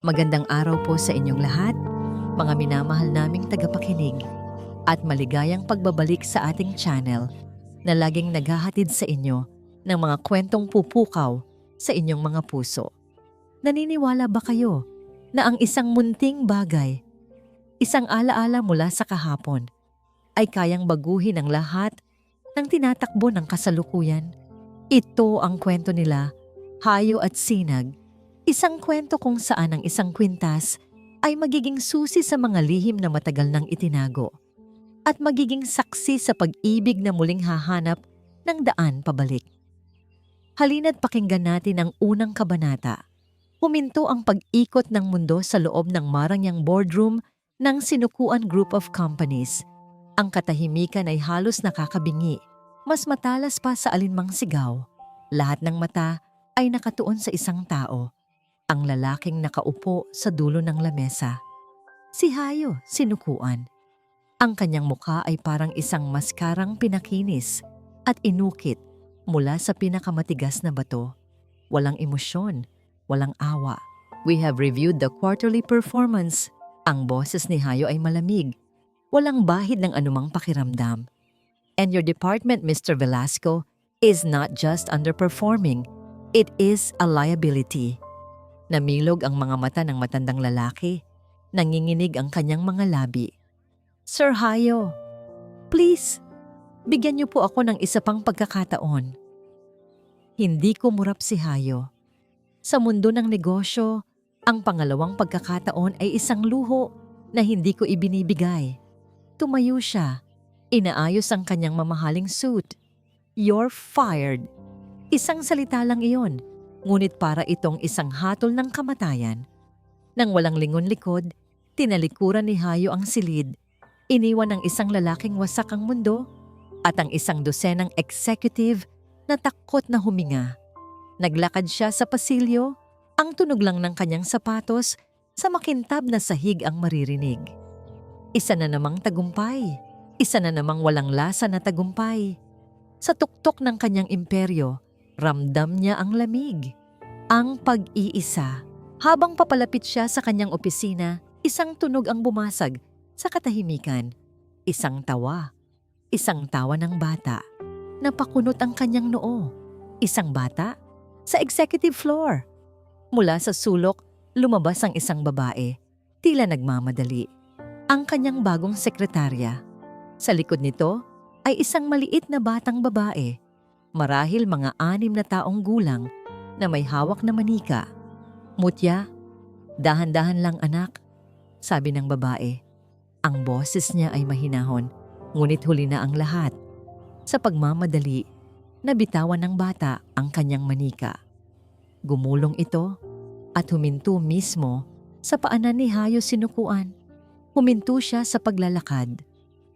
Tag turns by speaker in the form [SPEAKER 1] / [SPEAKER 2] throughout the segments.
[SPEAKER 1] Magandang araw po sa inyong lahat, mga minamahal naming tagapakinig, at maligayang pagbabalik sa ating channel na laging naghahatid sa inyo ng mga kwentong pupukaw sa inyong mga puso. Naniniwala ba kayo na ang isang munting bagay, isang alaala mula sa kahapon, ay kayang baguhin ang lahat ng tinatakbo ng kasalukuyan? Ito ang kwento nila, Hayo at Sinag. Isang kwento kung saan ang isang kwintas ay magiging susi sa mga lihim na matagal nang itinago at magiging saksi sa pag-ibig na muling hahanap ng daan pabalik. Halina't pakinggan natin ang unang kabanata. Huminto ang pag-ikot ng mundo sa loob ng marangyang boardroom ng Sinukuan Group of Companies. Ang katahimikan ay halos nakakabingi, mas matalas pa sa alinmang sigaw. Lahat ng mata ay nakatuon sa isang tao. Ang lalaking nakaupo sa dulo ng lamesa. Si Hayo, Sinukuan. Ang kanyang mukha ay parang isang maskarang pinakinis at inukit mula sa pinakamatigas na bato. Walang emosyon, walang awa. We have reviewed the quarterly performance. Ang boses ni Hayo ay malamig. Walang bahid ng anumang pakiramdam. And your department, Mr. Velasco, is not just underperforming. It is a liability. Namilog ang mga mata ng matandang lalaki. Nanginginig ang kanyang mga labi. Sir Hayo, please, bigyan niyo po ako ng isa pang pagkakataon. Hindi kumurap si Hayo. Sa mundo ng negosyo, ang pangalawang pagkakataon ay isang luho na hindi ko ibinibigay. Tumayo siya. Inaayos ang kanyang mamahaling suit. You're fired. Isang salita lang iyon. Ngunit para itong isang hatol ng kamatayan. Nang walang lingon-likod, tinalikuran ni Hayo ang silid. Iniwan ng isang lalaking wasak ang mundo at ang isang dosenang executive na takot na huminga. Naglakad siya sa pasilyo, ang tunog lang ng kanyang sapatos sa makintab na sahig ang maririnig. Isa na namang tagumpay, isa na namang walang lasa na tagumpay. Sa tuktok ng kanyang imperyo, ramdam niya ang lamig, ang pag-iisa. Habang papalapit siya sa kanyang opisina, isang tunog ang bumasag sa katahimikan. Isang tawa ng bata. Napakunot ang kanyang noo. Isang bata sa executive floor. Mula sa sulok, lumabas ang isang babae, tila nagmamadali. Ang kanyang bagong sekretarya. Sa likod nito ay isang maliit na batang babae. Marahil mga 6 na taong gulang na may hawak na manika. Mutya, dahan-dahan lang anak, sabi ng babae. Ang boses niya ay mahinahon, ngunit huli na ang lahat. Sa pagmamadali, nabitawan ng bata ang kanyang manika. Gumulong ito at huminto mismo sa paanan ni Hayo Sinukuan. Huminto siya sa paglalakad.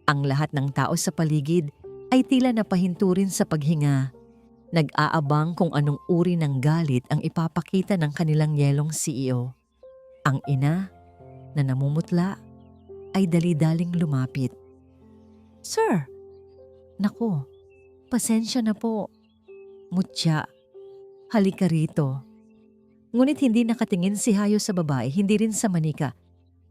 [SPEAKER 1] Ang lahat ng tao sa paligid ay tila napahinto rin sa paghinga. Nag-aabang kung anong uri ng galit ang ipapakita ng kanilang yelong CEO. Ang ina, na namumutla, ay dali-daling lumapit. Sir! Naku, pasensya na po. Mutya, halika rito. Ngunit hindi nakatingin si Hayo sa babae, hindi rin sa manika.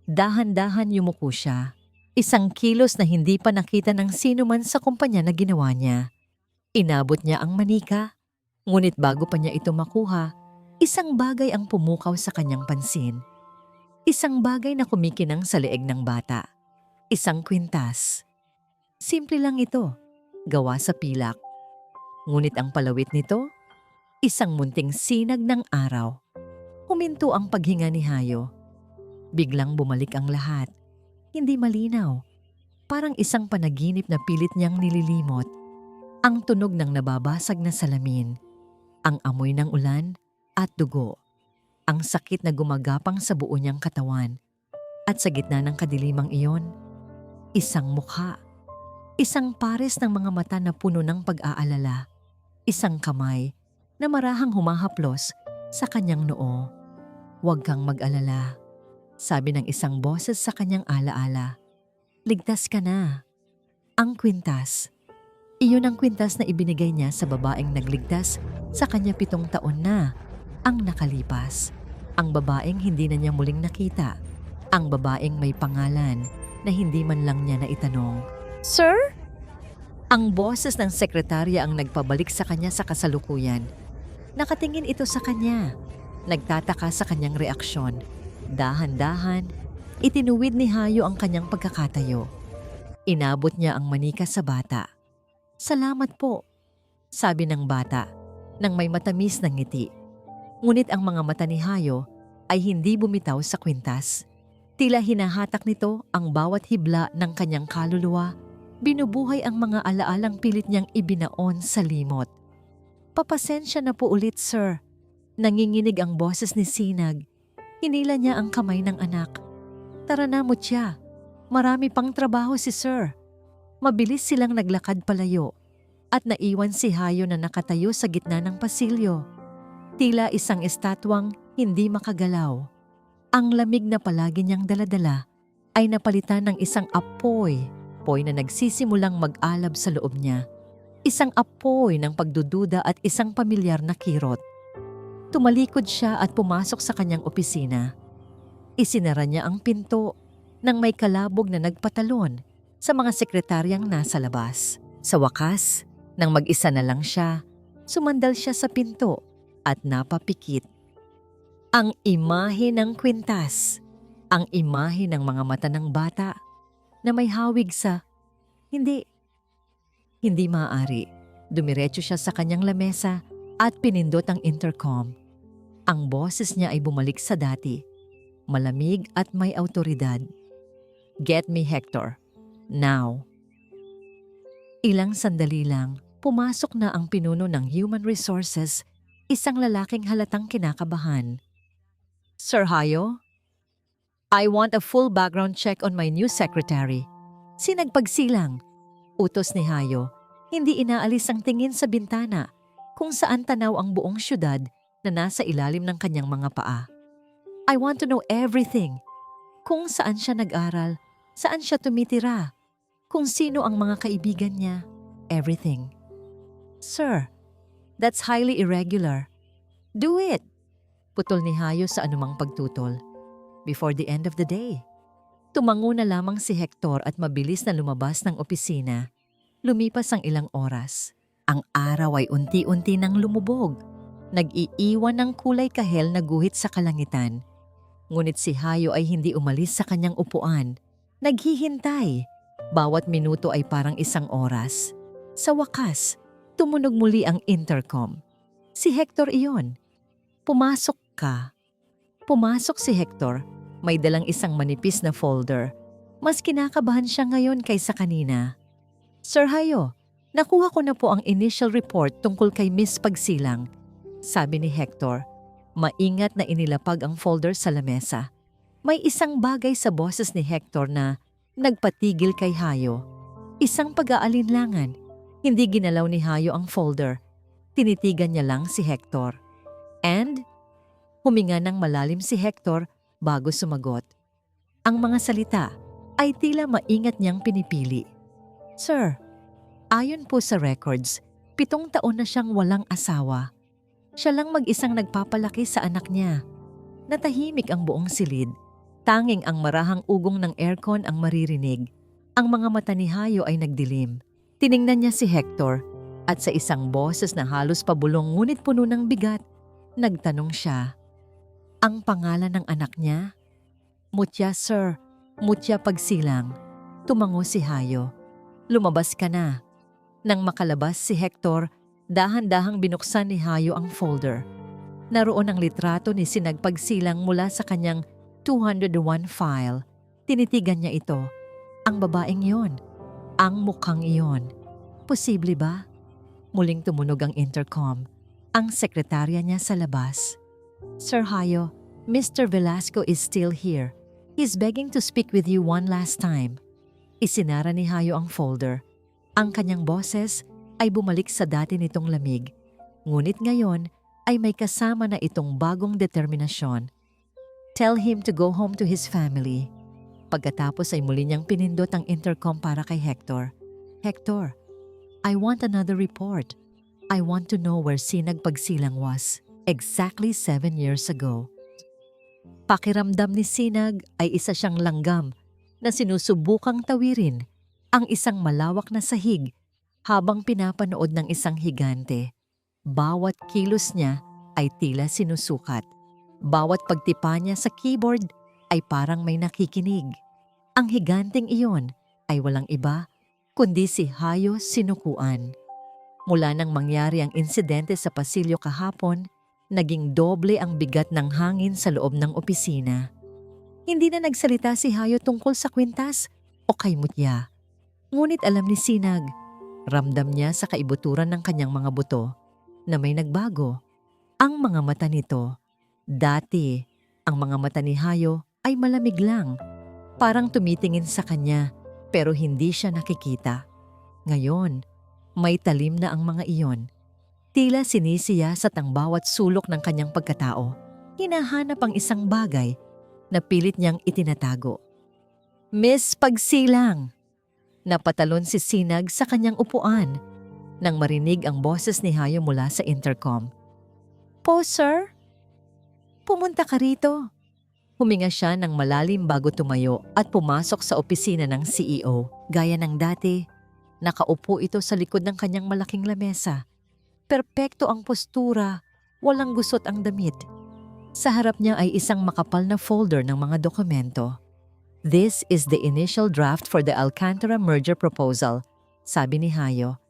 [SPEAKER 1] Dahan-dahan yumuko siya. Isang kilos na hindi pa nakita ng sino man sa kumpanya na ginawa niya. Inabot niya ang manika, ngunit bago pa niya ito makuha, isang bagay ang pumukaw sa kanyang pansin. Isang bagay na kumikinang sa leeg ng bata. Isang kwintas. Simple lang ito, gawa sa pilak. Ngunit ang palawit nito, isang munting sinag ng araw. Huminto ang paghinga ni Hayo. Biglang bumalik ang lahat. Hindi malinaw. Parang isang panaginip na pilit niyang nililimot. Ang tunog ng nababasag na salamin. Ang amoy ng ulan at dugo. Ang sakit na gumagapang sa buo niyang katawan. At sa gitna ng kadilimang iyon, isang mukha. Isang pares ng mga mata na puno ng pag-aalala. Isang kamay na marahang humahaplos sa kanyang noo. Huwag kang mag-alala. Sabi ng isang boses sa kanyang alaala. Ligtas ka na. Ang kwintas. Iyon ang kwintas na ibinigay niya sa babaeng nagligtas sa kanya 7 taon na ang nakalipas. Ang babaeng hindi na niya muling nakita. Ang babaeng may pangalan na hindi man lang niya naitanong. Sir? Ang boses ng sekretarya ang nagpabalik sa kanya sa kasalukuyan. Nakatingin ito sa kanya. Nagtataka sa kanyang reaksyon. Dahan-dahan, itinuwid ni Hayo ang kanyang pagkakatayo. Inabot niya ang manika sa bata. Salamat po, sabi ng bata nang may matamis na ngiti. Ngunit ang mga mata ni Hayo ay hindi bumitaw sa kwintas. Tila hinahatak nito ang bawat hibla ng kanyang kaluluwa. Binubuhay ang mga alaalang pilit niyang ibinaon sa limot. Papasensya na po ulit, sir. Nanginginig ang boses ni Sinag. Hinila niya ang kamay ng anak. Tara na, Mutya. Marami pang trabaho si sir. Mabilis silang naglakad palayo at naiwan si Hayo na nakatayo sa gitna ng pasilyo. Tila isang estatwang hindi makagalaw. Ang lamig na palagi niyang daladala ay napalitan ng isang apoy na nagsisimulang mag-alab sa loob niya. Isang apoy ng pagdududa at isang pamilyar na kirot. Tumalikod siya at pumasok sa kanyang opisina. Isinara niya ang pinto nang may kalabog na nagpatalon sa mga sekretaryang nasa labas. Sa wakas, nang mag-isa na lang siya, sumandal siya sa pinto at napapikit. Ang imahe ng kwintas, ang imahe ng mga mata ng bata na may hawig sa hindi maaari. Dumiretso siya sa kanyang lamesa at pinindot ang intercom. Ang boses niya ay bumalik sa dati, malamig at may awtoridad. Get me Hector, now. Ilang sandali lang, pumasok na ang pinuno ng Human Resources, isang lalaking halatang kinakabahan. Sir Hayo, I want a full background check on my new secretary. Sinagpagsilang. Utos ni Hayo, hindi inaalis ang tingin sa bintana kung saan tanaw ang buong syudad na nasa ilalim ng kanyang mga paa. I want to know everything. Kung saan siya nag-aral, saan siya tumitira, kung sino ang mga kaibigan niya, everything. Sir, that's highly irregular. Do it! Putol ni Hayo sa anumang pagtutol. Before the end of the day. Tumango na lamang si Hector at mabilis na lumabas ng opisina. Lumipas ang ilang oras. Ang araw ay unti-unti nang lumubog. Nag-iiwan ng kulay kahel na guhit sa kalangitan. Ngunit si Hayo ay hindi umalis sa kanyang upuan. Naghihintay. Bawat minuto ay parang isang oras. Sa wakas, tumunog muli ang intercom. Si Hector iyon. Pumasok ka. Pumasok si Hector. May dalang isang manipis na folder. Mas kinakabahan siya ngayon kaysa kanina. Sir Hayo, nakuha ko na po ang initial report tungkol kay Miss Pagsilang. Sabi ni Hector. Maingat na inilapag ang folder sa lamesa. May isang bagay sa boses ni Hector na nagpatigil kay Hayo. Isang pag-aalinlangan. Hindi ginalaw ni Hayo ang folder. Tinitigan niya lang si Hector. And huminga ng malalim si Hector bago sumagot. Ang mga salita ay tila maingat niyang pinipili. Sir, ayon po sa records, 7 taon na siyang walang asawa. Siya lang mag-isang nagpapalaki sa anak niya. Natahimik ang buong silid. Tanging ang marahang ugong ng aircon ang maririnig. Ang mga mata ni Hayo ay nagdilim. Tiningnan niya si Hector at sa isang boses na halos pabulong ngunit puno ng bigat, nagtanong siya. Ang pangalan ng anak niya? Mutya, sir. Mutya Pagsilang. Tumango si Hayo. Lumabas ka na. Nang makalabas si Hector, dahan-dahang binuksan ni Hayo ang folder. Naroon ang litrato ni Sinag Pagsilang mula sa kanyang 201 file. Tinitigan niya ito. Ang babaeng iyon. Ang mukhang iyon. Posible ba? Muling tumunog ang intercom. Ang sekretarya niya sa labas. Sir Hayo, Mr. Velasco is still here. He's begging to speak with you one last time. Isinara ni Hayo ang folder. Ang kanyang boses ay bumalik sa dati nitong lamig. Ngunit ngayon ay may kasama na itong bagong determinasyon. Tell him to go home to his family. Pagkatapos ay muli niyang pinindot ang intercom para kay Hector. Hector, I want another report. I want to know where Sinag Pagsilang was exactly 7 years ago. Pakiramdam ni Sinag ay isa siyang langgam na sinusubukang tawirin ang isang malawak na sahig habang pinapanood ng isang higante. Bawat kilos niya ay tila sinusukat. Bawat pagtipa niya sa keyboard ay parang may nakikinig. Ang higanteng iyon ay walang iba kundi si Hayo Sinukuan. Mula nang mangyari ang insidente sa pasilyo kahapon, naging doble ang bigat ng hangin sa loob ng opisina. Hindi na nagsalita si Hayo tungkol sa kwintas o kay Mutya. Ngunit alam ni Sinag, ramdam niya sa kaibuturan ng kanyang mga buto na may nagbago. Ang mga mata nito, dati ang mga mata ni Hayo ay malamig lang, parang tumitingin sa kanya pero hindi siya nakikita. Ngayon, may talim na ang mga iyon. Tila sinisiyasat ang bawat sulok ng kanyang pagkatao. Hinahanap ang isang bagay na pilit niyang itinatago. Miss Pagsilang! Napatalon si Sinag sa kanyang upuan nang marinig ang boses ni Hayo mula sa intercom. Po, sir? Pumunta ka rito. Huminga siya ng malalim bago tumayo at pumasok sa opisina ng CEO. Gaya ng dati, nakaupo ito sa likod ng kanyang malaking lamesa. Perpekto ang postura, walang gusot ang damit. Sa harap niya ay isang makapal na folder ng mga dokumento. This is the initial draft for the Alcantara merger proposal, sabi ni Hayo.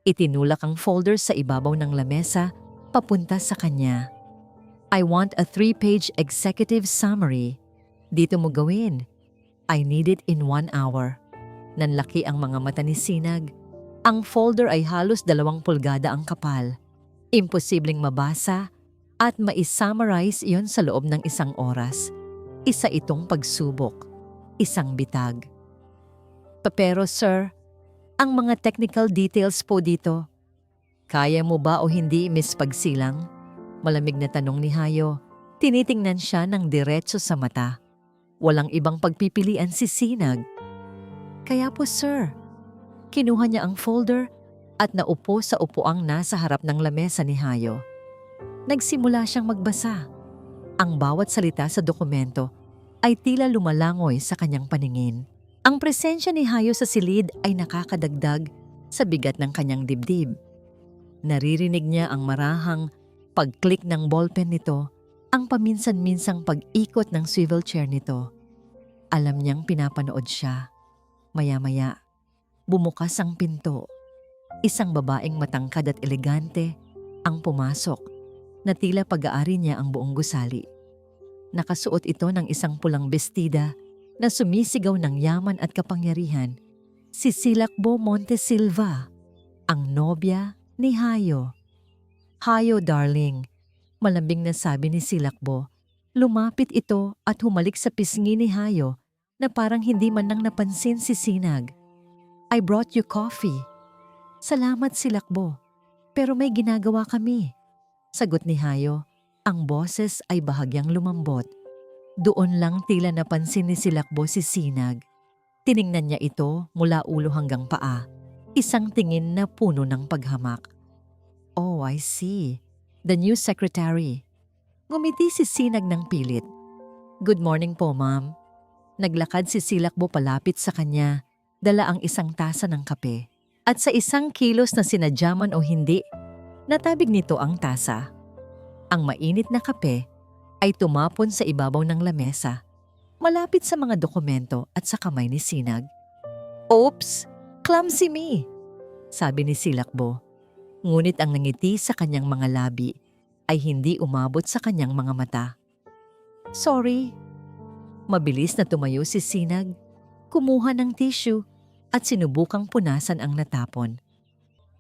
[SPEAKER 1] Itinulak ang folder sa ibabaw ng lamesa, papunta sa kanya. I want a 3-page executive summary. Dito mo gawin. I need it in 1 hour. Nanlaki ang mga mata ni Sinag. Ang folder ay halos 2 pulgada ang kapal. Imposibleng mabasa at ma-summarize iyon sa loob ng 1 oras. Isa itong pagsubok. Isang bitag. Pero sir, ang mga technical details po dito. Kaya mo ba o hindi, Miss Pagsilang? Malamig na tanong ni Hayo. Tinitingnan siya ng diretso sa mata. Walang ibang pagpipilian si Sinag. Kaya po sir. Kinuha niya ang folder at naupo sa upuang nasa harap ng lamesa ni Hayo. Nagsimula siyang magbasa. Ang bawat salita sa dokumento ay tila lumalangoy sa kanyang paningin. Ang presensya ni Hayo sa silid ay nakakadagdag sa bigat ng kanyang dibdib. Naririnig niya ang marahang pag-click ng ballpen nito, ang paminsan-minsang pag-ikot ng swivel chair nito. Alam niyang pinapanood siya. Maya-maya, bumukas ang pinto. Isang babaeng matangkad at elegante ang pumasok na tila pag-aari niya ang buong gusali. Nakasuot ito ng isang pulang bestida na sumisigaw ng yaman at kapangyarihan. Si Silakbo Montesilva, ang nobya ni Hayo. Hayo, darling, malambing na sabi ni Silakbo. Lumapit ito at humalik sa pisngi ni Hayo na parang hindi man nang napansin si Sinag. I brought you coffee. Salamat, Silakbo, pero may ginagawa kami. Sagot ni Hayo, ang boses ay bahagyang lumambot. Doon lang tila napansin ni Silakbo si Sinag. Tiningnan niya ito mula ulo hanggang paa, isang tingin na puno ng paghamak. Oh, I see. The new secretary. Ngumiti si Sinag ng pilit. Good morning po, ma'am. Naglakad si Silakbo palapit sa kanya, dala ang isang tasa ng kape. At sa isang kilos na sinadyaman o hindi, natabig nito ang tasa. Ang mainit na kape ay tumapon sa ibabaw ng lamesa, malapit sa mga dokumento at sa kamay ni Sinag. Oops! Clumsy me! Sabi ni Silakbo. Ngunit ang nangiti sa kanyang mga labi ay hindi umabot sa kanyang mga mata. Sorry. Mabilis na tumayo si Sinag, kumuha ng tissue at sinubukang punasan ang natapon.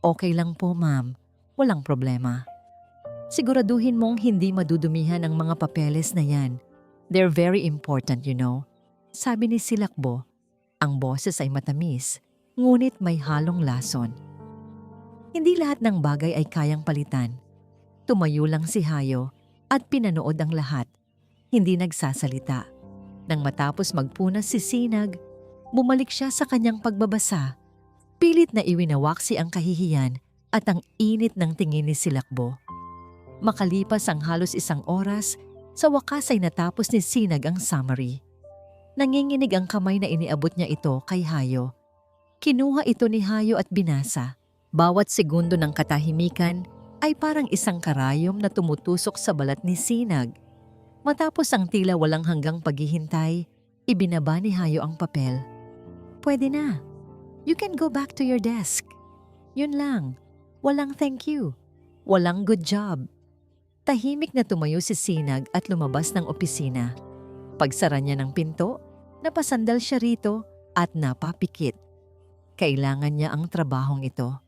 [SPEAKER 1] Okay lang po, ma'am. Walang problema. Siguraduhin mong hindi madudumihan ang mga papeles na yan. They're very important, you know. Sabi ni Silakbo. Ang boses ay matamis, ngunit may halong lason. Hindi lahat ng bagay ay kayang palitan. Tumayo lang si Hayo at pinanood ang lahat. Hindi nagsasalita. Nang matapos magpunas si Sinag, bumalik siya sa kanyang pagbabasa. Pilit na iwinawaksi ang kahihiyan at ang init ng tingin ni Silakbo. Makalipas ang halos 1 oras, Sa wakas ay natapos ni Sinag ang summary. Nanginginig ang kamay na iniabot niya ito kay Hayo. Kinuha ito ni Hayo at binasa. Bawat segundo ng katahimikan ay parang isang karayom na tumutusok sa balat ni Sinag. Matapos ang tila walang hanggang paghihintay, ibinaba ni Hayo ang papel. Pwede na. You can go back to your desk. Yun lang. Walang thank you. Walang good job. Tahimik na tumayo si Sinag at lumabas ng opisina. Pagsara niya ng pinto, napasandal siya rito at napapikit. Kailangan niya ang trabahong ito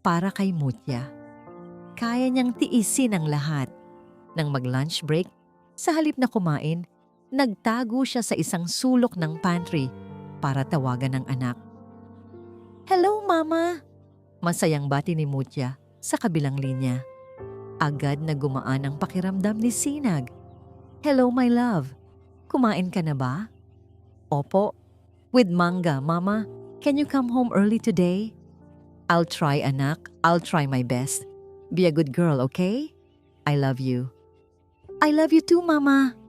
[SPEAKER 1] para kay Mutya. Kaya niyang tiisin ang lahat. Nang mag-lunch break, sa halip na kumain, nagtago siya sa isang sulok ng pantry para tawagan ng anak. Hello, Mama! Masayang bati ni Mutya sa kabilang linya. Agad na gumaan ang pakiramdam ni Sinag. Hello, my love. Kumain ka na ba? Opo. With manga, Mama. Can you come home early today? I'll try, anak. I'll try my best. Be a good girl, okay? I love you. I love you too, Mama.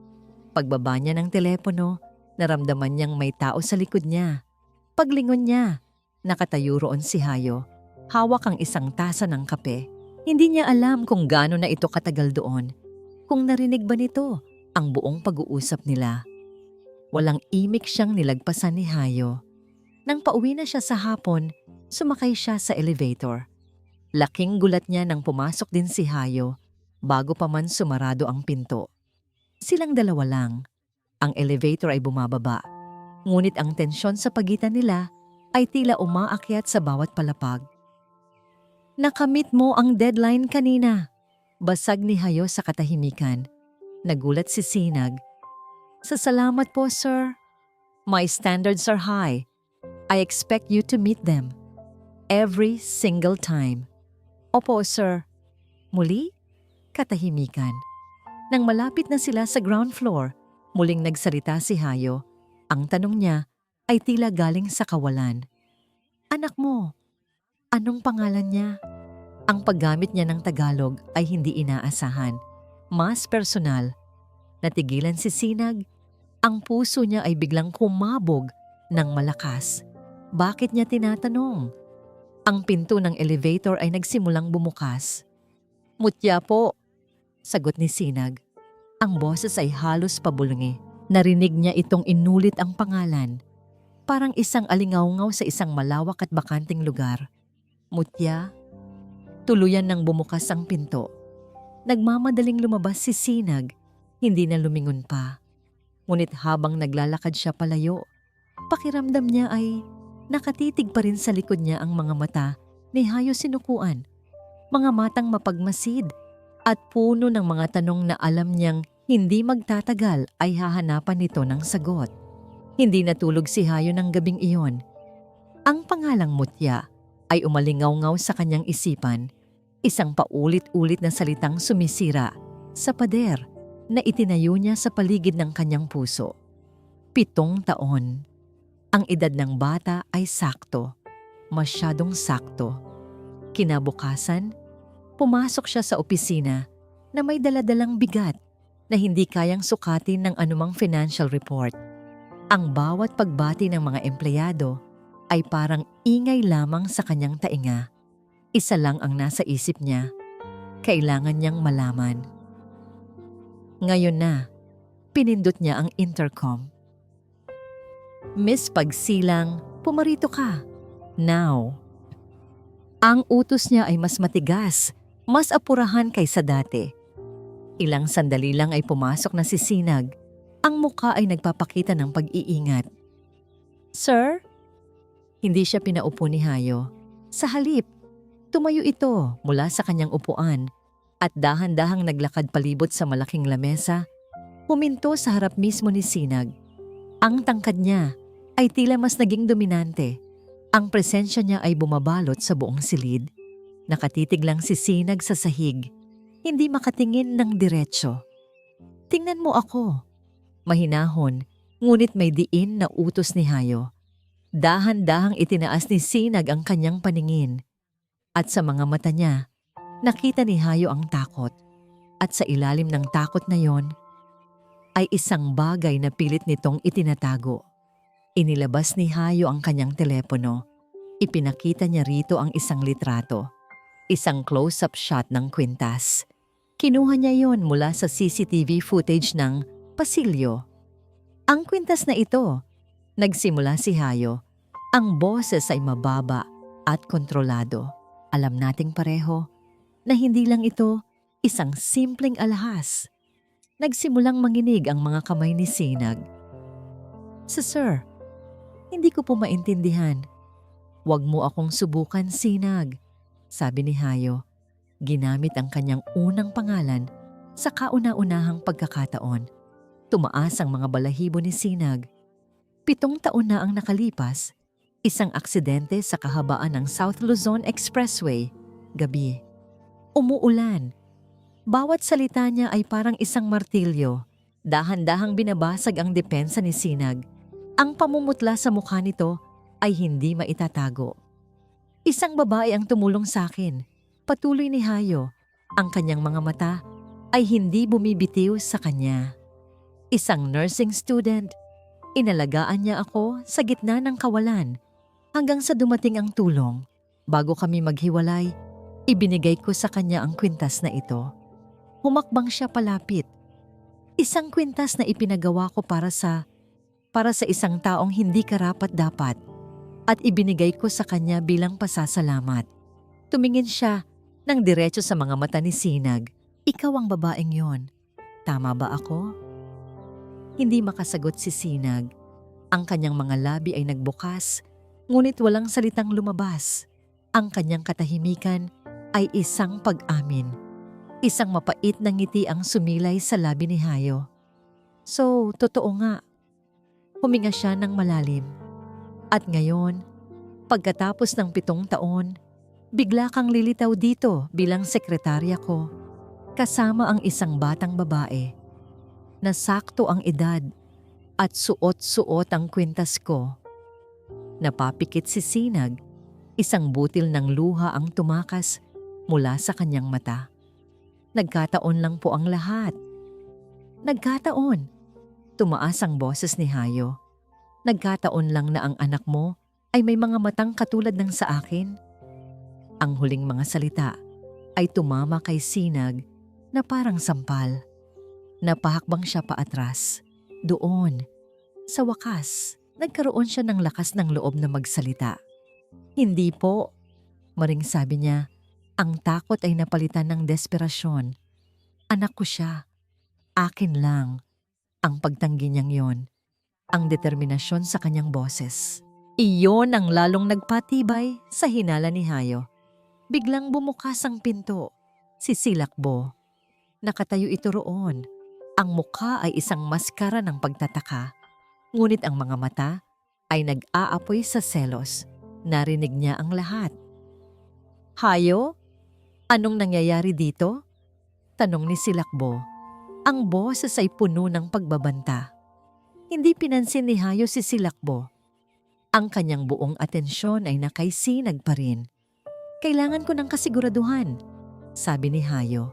[SPEAKER 1] Pagbaba niya ng telepono, naramdaman niyang may tao sa likod niya. Paglingon niya, nakatayo roon si Hayo. Hawak ang isang tasa ng kape. Hindi niya alam kung gaano na ito katagal doon. Kung narinig ba nito ang buong pag-uusap nila. Walang imik siyang nilagpasan ni Hayo. Nang pauwi na siya sa hapon, sumakay siya sa elevator. Laking gulat niya nang pumasok din si Hayo bago pa man sumarado ang pinto. Silang dalawa lang. Ang elevator ay bumababa. Ngunit ang tensyon sa pagitan nila ay tila umaakyat sa bawat palapag. Nakamit mo ang deadline kanina. Basag ni Hayo sa katahimikan. Nagulat si Sinag. Salamat po, sir. My standards are high. I expect you to meet them. Every single time. Opo, sir. Muli, katahimikan. Nang malapit na sila sa ground floor, muling nagsalita si Hayo. Ang tanong niya ay tila galing sa kawalan. Anak mo, anong pangalan niya? Ang paggamit niya ng Tagalog ay hindi inaasahan. Mas personal. Natigilan si Sinag. Ang puso niya ay biglang kumabog ng malakas. Bakit niya tinatanong? Ang pinto ng elevator ay nagsimulang bumukas. Mutya po, sagot ni Sinag. Ang boses ay halos pabulungi. Narinig niya itong inulit ang pangalan. Parang isang alingawngaw sa isang malawak at bakanting lugar. Mutya. Tuluyan nang bumukas ang pinto. Nagmamadaling lumabas si Sinag. Hindi na lumingon pa. Ngunit habang naglalakad siya palayo, pakiramdam niya ay nakatitig pa rin sa likod niya ang mga mata ni Hayo sinukuan. Mga matang mapagmasid at puno ng mga tanong na alam niyang hindi magtatagal ay hahanapan nito ng sagot. Hindi natulog si Hayo ng gabing iyon. Ang pangalang Mutya ay umalingaw-ngaw sa kanyang isipan, isang paulit-ulit na salitang sumisira sa pader na itinayo niya sa paligid ng kanyang puso. 7 taon. Ang edad ng bata ay sakto, masyadong sakto. Kinabukasan, pumasok siya sa opisina na may daladalang bigat na hindi kayang sukatin ng anumang financial report. Ang bawat pagbati ng mga empleyado ay parang ingay lamang sa kanyang tainga. Isa lang ang nasa isip niya. Kailangan niyang malaman. Ngayon na, pinindot niya ang intercom. Miss Pagsilang, pumarito ka. Now. Ang utos niya ay mas matigas, mas apurahan kaysa dati. Ilang sandali lang ay pumasok na si Sinag. Ang mukha ay nagpapakita ng pag-iingat. Sir? Hindi siya pinaupo ni Hayo. Sa halip, tumayo ito mula sa kanyang upuan at dahan-dahang naglakad palibot sa malaking lamesa, huminto sa harap mismo ni Sinag. Ang tangkad niya ay tila mas naging dominante. Ang presensya niya ay bumabalot sa buong silid. Nakatitig lang si Sinag sa sahig, hindi makatingin ng diretsyo. Tingnan mo ako. Mahinahon, ngunit may diin na utos ni Hayo. Dahan-dahang itinaas ni Sinag ang kanyang paningin. At sa mga mata niya, nakita ni Hayo ang takot. At sa ilalim ng takot na yon, ay isang bagay na pilit nitong itinatago. Inilabas ni Hayo ang kanyang telepono. Ipinakita niya rito ang isang litrato. Isang close-up shot ng kwintas. Kinuha niya yon mula sa CCTV footage ng pasilyo. Ang kwintas na ito, nagsimula si Hayo, ang boses ay mababa at kontrolado. Alam nating pareho na hindi lang ito isang simpleng alahas. Nagsimulang manginig ang mga kamay ni Sinag. Sir, hindi ko po maintindihan. Huwag mo akong subukan, Sinag, sabi ni Hayo. Ginamit ang kanyang unang pangalan sa kauna-unahang pagkakataon. Tumaas ang mga balahibo ni Sinag. 7 taon na ang nakalipas, isang aksidente sa kahabaan ng South Luzon Expressway, gabi. Umuulan. Bawat salita niya ay parang isang martilyo. Dahan-dahang binabasag ang depensa ni Sinag. Ang pamumutla sa mukha nito ay hindi maitatago. Isang babae ang tumulong sa akin. Patuloy ni Hayo. Ang kanyang mga mata ay hindi bumibitiw sa kanya. Isang nursing student. Inalagaan niya ako sa gitna ng kawalan hanggang sa dumating ang tulong. Bago kami maghiwalay, ibinigay ko sa kanya ang kwintas na ito. Humakbang siya palapit. Isang kwintas na ipinagawa ko para sa isang taong hindi karapat-dapat at ibinigay ko sa kanya bilang pasasalamat. Tumingin siya ng diretso sa mga mata ni Sinag. Ikaw ang babaeng yon. Tama ba ako? Hindi makasagot si Sinag. Ang kanyang mga labi ay nagbukas, ngunit walang salitang lumabas. Ang kanyang katahimikan ay isang pag-amin. Isang mapait na ngiti ang sumilay sa labi ni Hayo. So, totoo nga. Huminga siya ng malalim. At ngayon, pagkatapos ng 7 taon, bigla kang lilitaw dito bilang sekretarya ko, kasama ang isang batang babae. Nasakto ang edad at suot-suot ang kwintas ko. Napapikit si Sinag, isang butil ng luha ang tumakas mula sa kanyang mata. Nagkataon lang po ang lahat. Nagkataon. Tumaas ang boses ni Hayo. Nagkataon lang na ang anak mo ay may mga matang katulad ng sa akin. Ang huling mga salita ay tumama kay Sinag na parang sampal. Napahakbang siya paatras. Doon, sa wakas, nagkaroon siya ng lakas ng loob na magsalita. Hindi po, maring sabi niya. Ang takot ay napalitan ng desperasyon. Anak ko siya. Akin lang. Ang pagtanggi niyang yon. Ang determinasyon sa kanyang boses. Iyon ang lalong nagpatibay sa hinala ni Hayo. Biglang bumukas ang pinto. Sisilakbo. Nakatayo ito roon. Ang mukha ay isang maskara ng pagtataka. Ngunit ang mga mata ay nag-aapoy sa selos. Narinig niya ang lahat. Hayo? Anong nangyayari dito? Tanong ni Silakbo. Ang boses ay puno ng pagbabanta. Hindi pinansin ni Hayo si Silakbo. Ang kanyang buong atensyon ay nakay Sinag pa rin. Kailangan ko ng kasiguraduhan, sabi ni Hayo.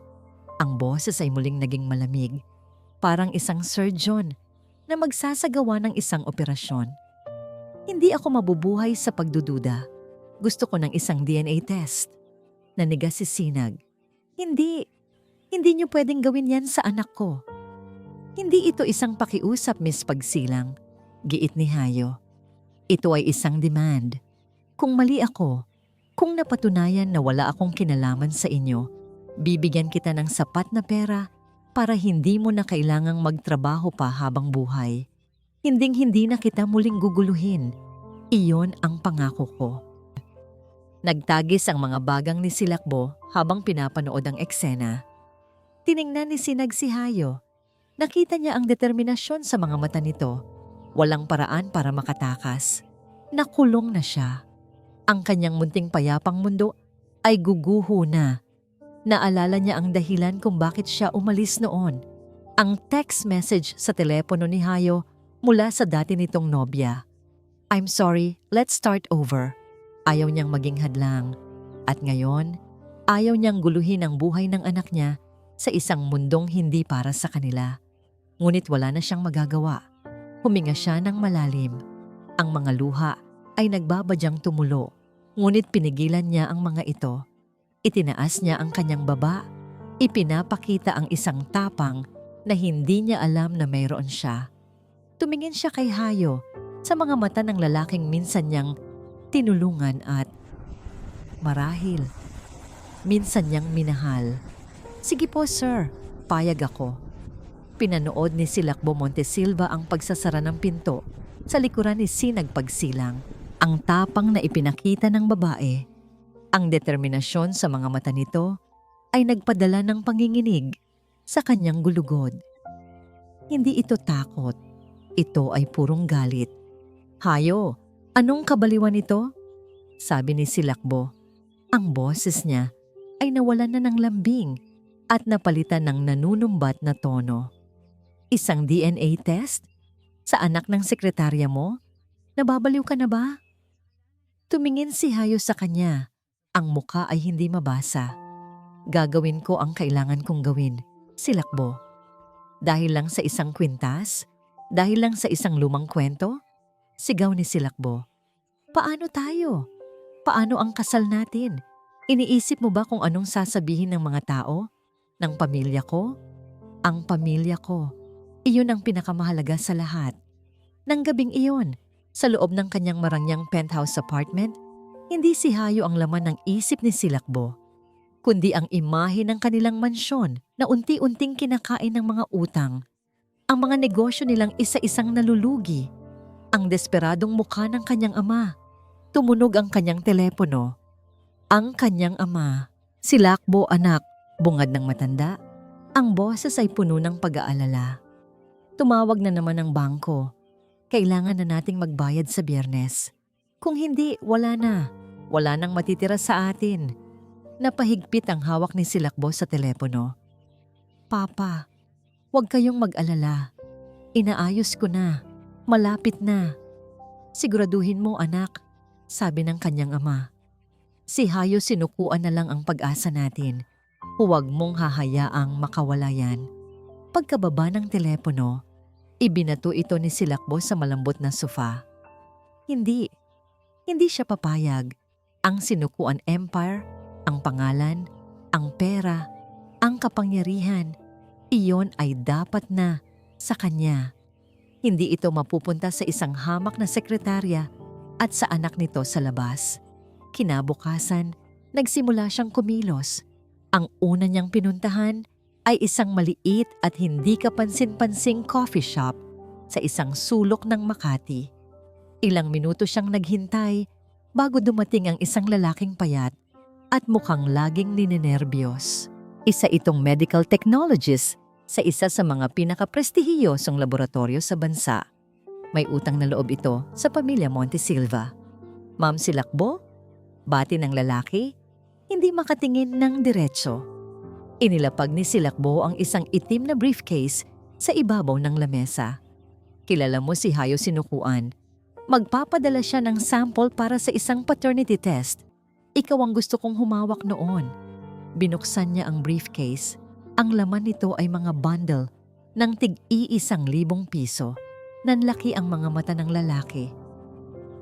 [SPEAKER 1] Ang boses ay muling naging malamig, parang isang surgeon na magsasagawa ng isang operasyon. Hindi ako mabubuhay sa pagdududa. Gusto ko ng isang DNA test. Nanigas si Sinag. Hindi niyo pwedeng gawin yan sa anak ko. Hindi ito isang pakiusap, Miss Pagsilang. Giit ni Hayo. Ito ay isang demand. Kung mali ako, kung napatunayan na wala akong kinalaman sa inyo, bibigyan kita ng sapat na pera para hindi mo na kailangang magtrabaho pa habang buhay. Hinding-hindi na kita muling guguluhin. Iyon ang pangako ko. Nagtagis ang mga bagang ni Silakbo habang pinapanood ang eksena. Tiningnan ni Sinag si Hayo. Nakita niya ang determinasyon sa mga mata nito. Walang paraan para makatakas. Nakulong na siya. Ang kanyang munting payapang mundo ay guguho na. Naalala niya ang dahilan kung bakit siya umalis noon. Ang text message sa telepono ni Hayo mula sa dati nitong nobya. I'm sorry, let's start over. Ayaw niyang maging hadlang. At ngayon, ayaw niyang guluhin ang buhay ng anak niya sa isang mundong hindi para sa kanila. Ngunit wala na siyang magagawa. Huminga siya ng malalim. Ang mga luha ay nagbabadyang tumulo, ngunit pinigilan niya ang mga ito. Itinaas niya ang kanyang baba. Ipinapakita ang isang tapang na hindi niya alam na mayroon siya. Tumingin siya kay Hayo sa mga mata ng lalaking minsan niyang tinulungan at marahil minsan niyang minahal. Sige po sir, payag ako. Pinanood ni Silakbo Montesilva ang pagsasara ng pinto sa likuran ni Sinag pagsilang. Ang tapang na ipinakita ng babae, ang determinasyon sa mga mata nito ay nagpadala ng panginginig sa kanyang gulugod. Hindi ito takot, ito ay purong galit. Hayo, anong kabaliwan ito? Sabi ni Silakbo. Ang boses niya ay nawalan na ng lambing at napalitan ng nanunumbat na tono. Isang DNA test? Sa anak ng sekretarya mo? Nababaliw ka na ba? Tumingin si Hayo sa kanya. Ang muka ay hindi mabasa. Gagawin ko ang kailangan kong gawin, Silakbo. Dahil lang sa isang kwintas? Dahil lang sa isang lumang kwento? Sigaw ni Silakbo. Paano tayo? Paano ang kasal natin? Iniisip mo ba kung anong sasabihin ng mga tao? Ng pamilya ko? Ang pamilya ko. Iyon ang pinakamahalaga sa lahat. Nang gabing iyon, sa loob ng kanyang marangyang penthouse apartment, hindi si Hayo ang laman ng isip ni Silakbo, kundi ang imahe ng kanilang mansyon na unti-unting kinakain ng mga utang. Ang mga negosyo nilang isa-isang nalulugi. Ang desperadong mukha ng kanyang ama. Tumunog ang kanyang telepono. Ang kanyang ama. Silakbo anak, bungad ng matanda. Ang boses ay puno ng pag-aalala. Tumawag na naman ang bangko. Kailangan na nating magbayad sa Biyernes. Kung hindi, wala na. Wala nang matitira sa atin. Napahigpit ang hawak ni Silakbo sa telepono. Papa, huwag kayong mag-alala. Inaayos ko na. Malapit na. Siguraduhin mo anak, sabi ng kanyang ama. Si Hayo sinukuan na lang ang pag-asa natin. Huwag mong hahayaang makawala yan. Pagkababa ng telepono, ibinato ito ni Silakbo sa malambot na sofa. Hindi siya papayag. Ang sinukuan empire, ang pangalan, ang pera, ang kapangyarihan, iyon ay dapat na sa kanya. Hindi ito mapupunta sa isang hamak na sekretarya at sa anak nito sa labas. Kinabukasan, nagsimula siyang kumilos. Ang una niyang pinuntahan ay isang maliit at hindi kapansin-pansing coffee shop sa isang sulok ng Makati. Ilang minuto siyang naghintay bago dumating ang isang lalaking payat at mukhang laging ninenerbiyos. Isa itong medical technologist sa isa sa mga pinakaprestihiyosong laboratorio sa bansa. May utang na loob ito sa pamilya Montesilva. Ma'am Silakbo, bati ng lalaki, hindi makatingin ng diretso. Inilapag ni Silakbo ang isang itim na briefcase sa ibabaw ng lamesa. Kilala mo si Hayo sinukuan. Magpapadala siya ng sample para sa isang paternity test. Ikaw ang gusto kong humawak noon. Binuksan niya ang briefcase. Ang laman nito ay mga bundle ng tig-1,000 piso. Nanlaki ang mga mata ng lalaki.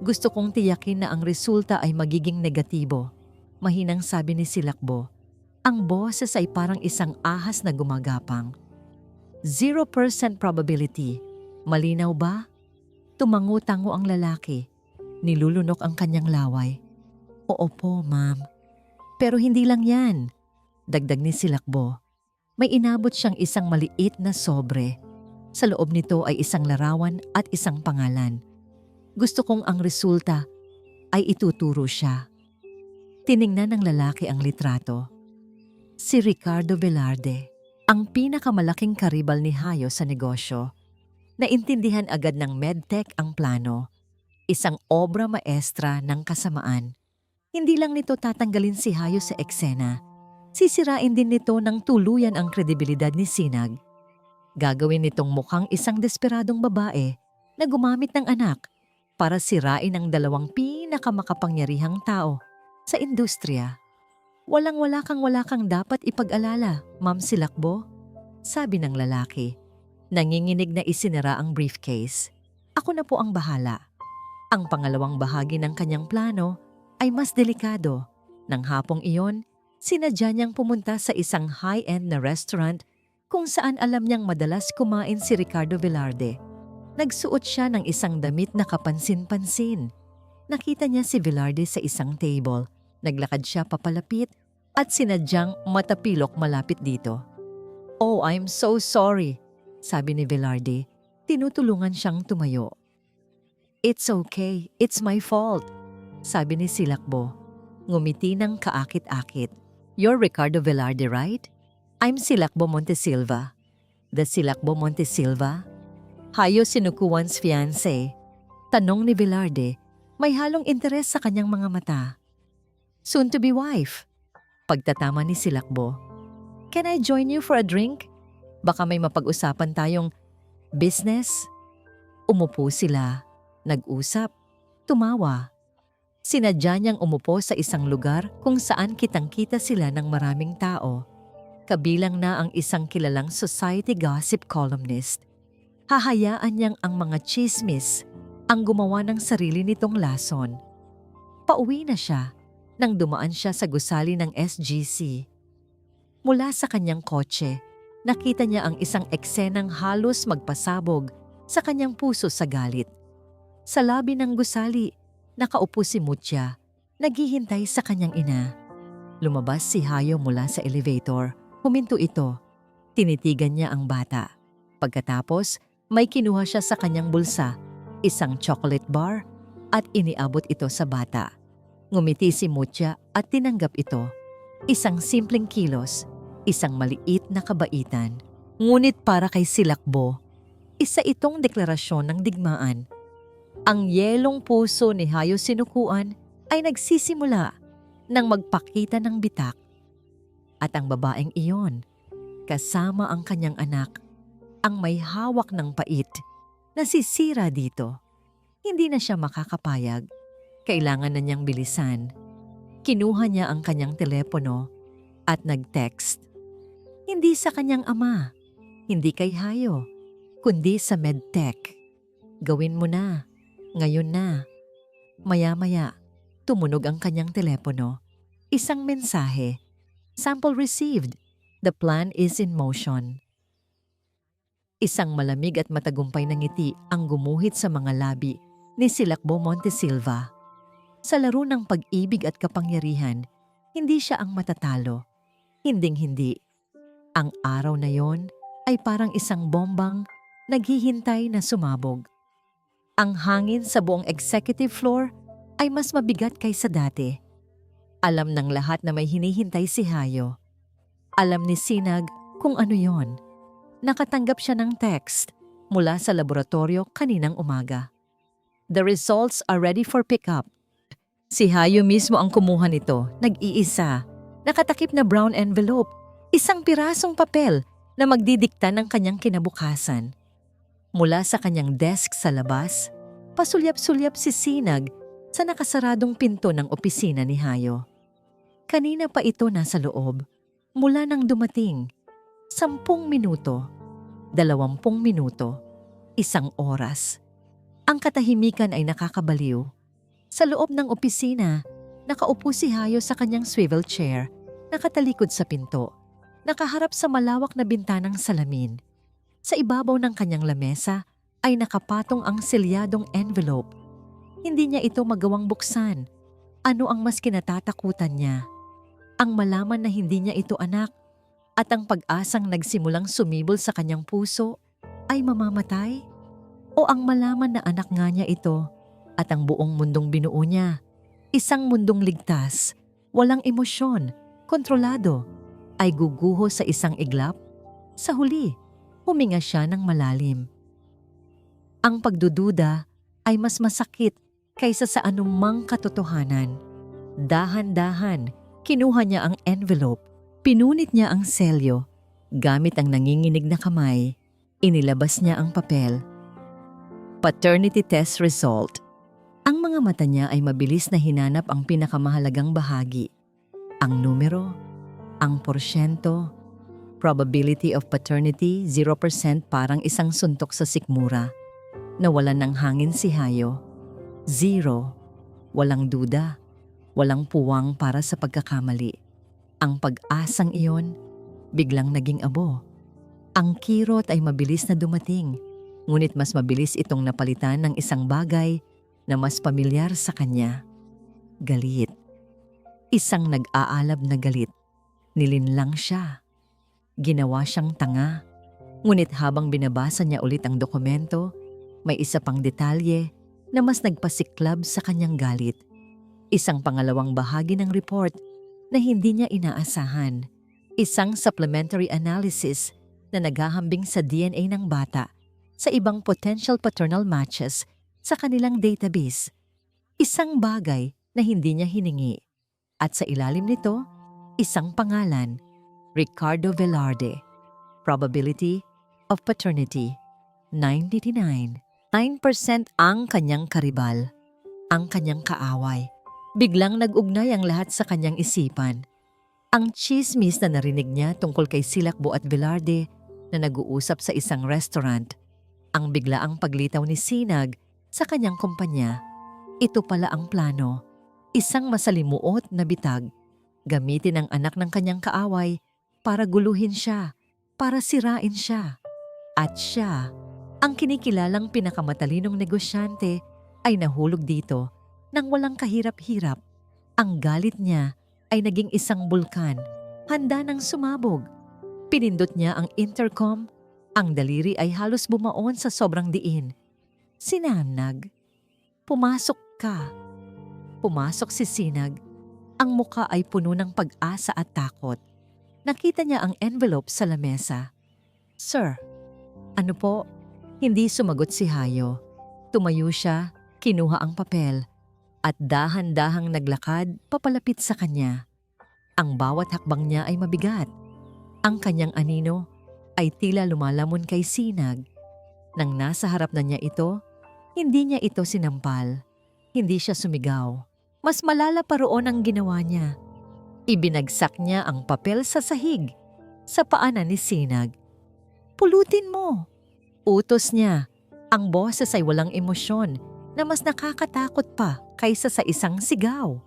[SPEAKER 1] Gusto kong tiyakin na ang resulta ay magiging negatibo. Mahinang sabi ni Silakbo. Ang boses ay parang isang ahas na gumagapang. 0% probability. Malinaw ba? Tumango-tango ang lalaki. Nilulunok ang kanyang laway. Oo po, ma'am. Pero hindi lang yan. Dagdag ni Silakbo. May inabot siyang isang maliit na sobre. Sa loob nito ay isang larawan at isang pangalan. Gusto kong ang resulta ay ituturo siya. Tiningnan ng lalaki ang litrato. Si Ricardo Velarde, ang pinakamalaking karibal ni Hayo sa negosyo. Naintindihan agad ng medtech ang plano. Isang obra maestra ng kasamaan. Hindi lang nito tatanggalin si Hayo sa eksena. Sisirain din nito ng tuluyan ang kredibilidad ni Sinag. Gagawin nitong mukhang isang desperadong babae na gumamit ng anak para sirain ang dalawang pinakamakapangyarihang tao sa industriya. Wala kang dapat ipag-alala, Ma'am Silakbo, sabi ng lalaki. Nanginginig na isinara ang briefcase. Ako na po ang bahala. Ang pangalawang bahagi ng kanyang plano ay mas delikado. Nang hapong iyon, sinadya niyang pumunta sa isang high-end na restaurant kung saan alam niyang madalas kumain si Ricardo Velarde. Nagsuot siya ng isang damit na kapansin-pansin. Nakita niya si Velarde sa isang table. Naglakad siya papalapit at sinadyang matapilok malapit dito. "Oh, I'm so sorry," sabi ni Velarde. Tinutulungan siyang tumayo. "It's okay, it's my fault," sabi ni Silakbo. Ngumiti ng kaakit-akit. "You're Ricardo Velarde, right? I'm Silakbo Montesilva." "The Silakbo Montesilva?" Hayo Sinukuan's fiancé. Tanong ni Velarde, may halong interes sa kanyang mga mata. "Soon-to-be wife." Pagtatama ni Silakbo. "Can I join you for a drink? Baka may mapag-usapan tayong business." Umupo sila. Nag-usap. Tumawa. Sinadya niyang umupo sa isang lugar kung saan kitang-kita sila ng maraming tao. Kabilang na ang isang kilalang society gossip columnist. Hahayaan niyang ang mga chismis ang gumawa ng sarili nitong lason. Pauwi na siya nang dumaan siya sa gusali ng SGC. Mula sa kanyang kotse, nakita niya ang isang eksenang halos magpasabog sa kanyang puso sa galit. Sa labi ng gusali, nakaupo si Mutya, naghihintay sa kanyang ina. Lumabas si Hayo mula sa elevator. Huminto ito. Tinitigan niya ang bata. Pagkatapos, may kinuha siya sa kanyang bulsa, isang chocolate bar, at iniabot ito sa bata. Ngumiti si Mutya at tinanggap ito. Isang simpleng kilos, isang maliit na kabaitan. Ngunit para kay Silakbo, isa itong deklarasyon ng digmaan. Ang yelong puso ni Hayo Sinukuan ay nagsisimula nang magpakita ng bitak. At ang babaeng iyon, kasama ang kanyang anak, ang may hawak ng pait, nasisira dito. Hindi na siya makakapayag. Kailangan na niyang bilisan. Kinuha niya ang kanyang telepono at nag-text. Hindi sa kanyang ama, hindi kay Hayo, kundi sa MedTech. "Gawin mo na, ngayon na." Maya-maya, tumunog ang kanyang telepono. Isang mensahe. "Sample received. The plan is in motion." Isang malamig at matagumpay na ngiti ang gumuhit sa mga labi ni Silakbo Montesilva. Sa laro ng pag-ibig at kapangyarihan, hindi siya ang matatalo. Hinding-hindi. Ang araw na yon ay parang isang bombang naghihintay na sumabog. Ang hangin sa buong executive floor ay mas mabigat kaysa dati. Alam ng lahat na may hinihintay si Hayo. Alam ni Sinag kung ano yon. Nakatanggap siya ng text mula sa laboratorio kaninang umaga. "The results are ready for pickup." Si Hayo mismo ang kumuha nito, nag-iisa, nakatakip na brown envelope, isang pirasong papel na magdidikta ng kanyang kinabukasan. Mula sa kanyang desk sa labas, pasulyap-sulyap si Sinag sa nakasaradong pinto ng opisina ni Hayo. Kanina pa ito nasa loob, mula nang dumating. 10 minuto, 20 minuto, 1 oras. Ang katahimikan ay nakakabaliw. Sa loob ng opisina, nakaupo si Hayo sa kanyang swivel chair, nakatalikod sa pinto, nakaharap sa malawak na bintanang salamin. Sa ibabaw ng kanyang lamesa ay nakapatong ang selyadong envelope. Hindi niya ito magawang buksan. Ano ang mas kinatatakutan niya? Ang malaman na hindi niya ito anak, at ang pag-asang nagsimulang sumibol sa kanyang puso ay mamamatay? O ang malaman na anak nga niya ito at ang buong mundong binuo niya, isang mundong ligtas, walang emosyon, kontrolado, ay guguho sa isang iglap? Sa huli, huminga siya ng malalim. Ang pagdududa ay mas masakit kaysa sa anumang katotohanan. Dahan-dahan, kinuha niya ang envelope. Pinunit niya ang selyo. Gamit ang nanginginig na kamay, inilabas niya ang papel. Paternity test result. Ang mga mata niya ay mabilis na hinanap ang pinakamahalagang bahagi. Ang numero, ang porsyento, Probability of paternity, 0% parang isang suntok sa sikmura. Nawalan ng hangin si Hayo. 0. Walang duda. Walang puwang para sa pagkakamali. Ang pag-asang iyon, biglang naging abo. Ang kirot ay mabilis na dumating, ngunit mas mabilis itong napalitan ng isang bagay na mas pamilyar sa kanya. Galit. Isang nag-aalab na galit. Nilinlang siya. Ginawa siyang tanga. Ngunit habang binabasa niya ulit ang dokumento, may isa pang detalye na mas nagpasiklab sa kanyang galit. Isang pangalawang bahagi ng report na hindi niya inaasahan. Isang supplementary analysis na naghahambing sa DNA ng bata sa ibang potential paternal matches sa kanilang database. Isang bagay na hindi niya hiningi. At sa ilalim nito, isang pangalan, Ricardo Velarde. Probability of paternity, 99. 9% ang kanyang karibal, ang kanyang kaaway. Biglang nag-ugnay ang lahat sa kanyang isipan. Ang chismis na narinig niya tungkol kay Silakbo at Velarde na nag-uusap sa isang restaurant. Ang biglaang paglitaw ni Sinag sa kanyang kumpanya. Ito pala ang plano. Isang masalimuot na bitag. Gamitin ang anak ng kanyang kaaway para guluhin siya, para sirain siya. At siya, ang kinikilalang pinakamatalinong negosyante, ay nahulog dito nang walang kahirap-hirap. Ang galit niya ay naging isang bulkan, handa nang sumabog. Pinindot niya ang intercom, ang daliri ay halos bumaon sa sobrang diin. Sinanag, pumasok ka. Pumasok si Sinag. Ang muka ay puno ng pag-asa at takot. Nakita niya ang envelope sa lamesa. Sir, ano po? Hindi sumagot si Hayo. Tumayo siya, kinuha ang papel, at dahan-dahang naglakad papalapit sa kanya. Ang bawat hakbang niya ay mabigat. Ang kanyang anino ay tila lumalamon kay Sinag. Nang nasa harap na niya ito, hindi niya ito sinampal. Hindi siya sumigaw. Mas malala pa roon ang ginawa niya. Ibinagsak niya ang papel sa sahig, sa paanan ni Sinag. Pulutin mo! Utos niya. Ang boses ay walang emosyon na mas nakakatakot pa kaysa sa isang sigaw.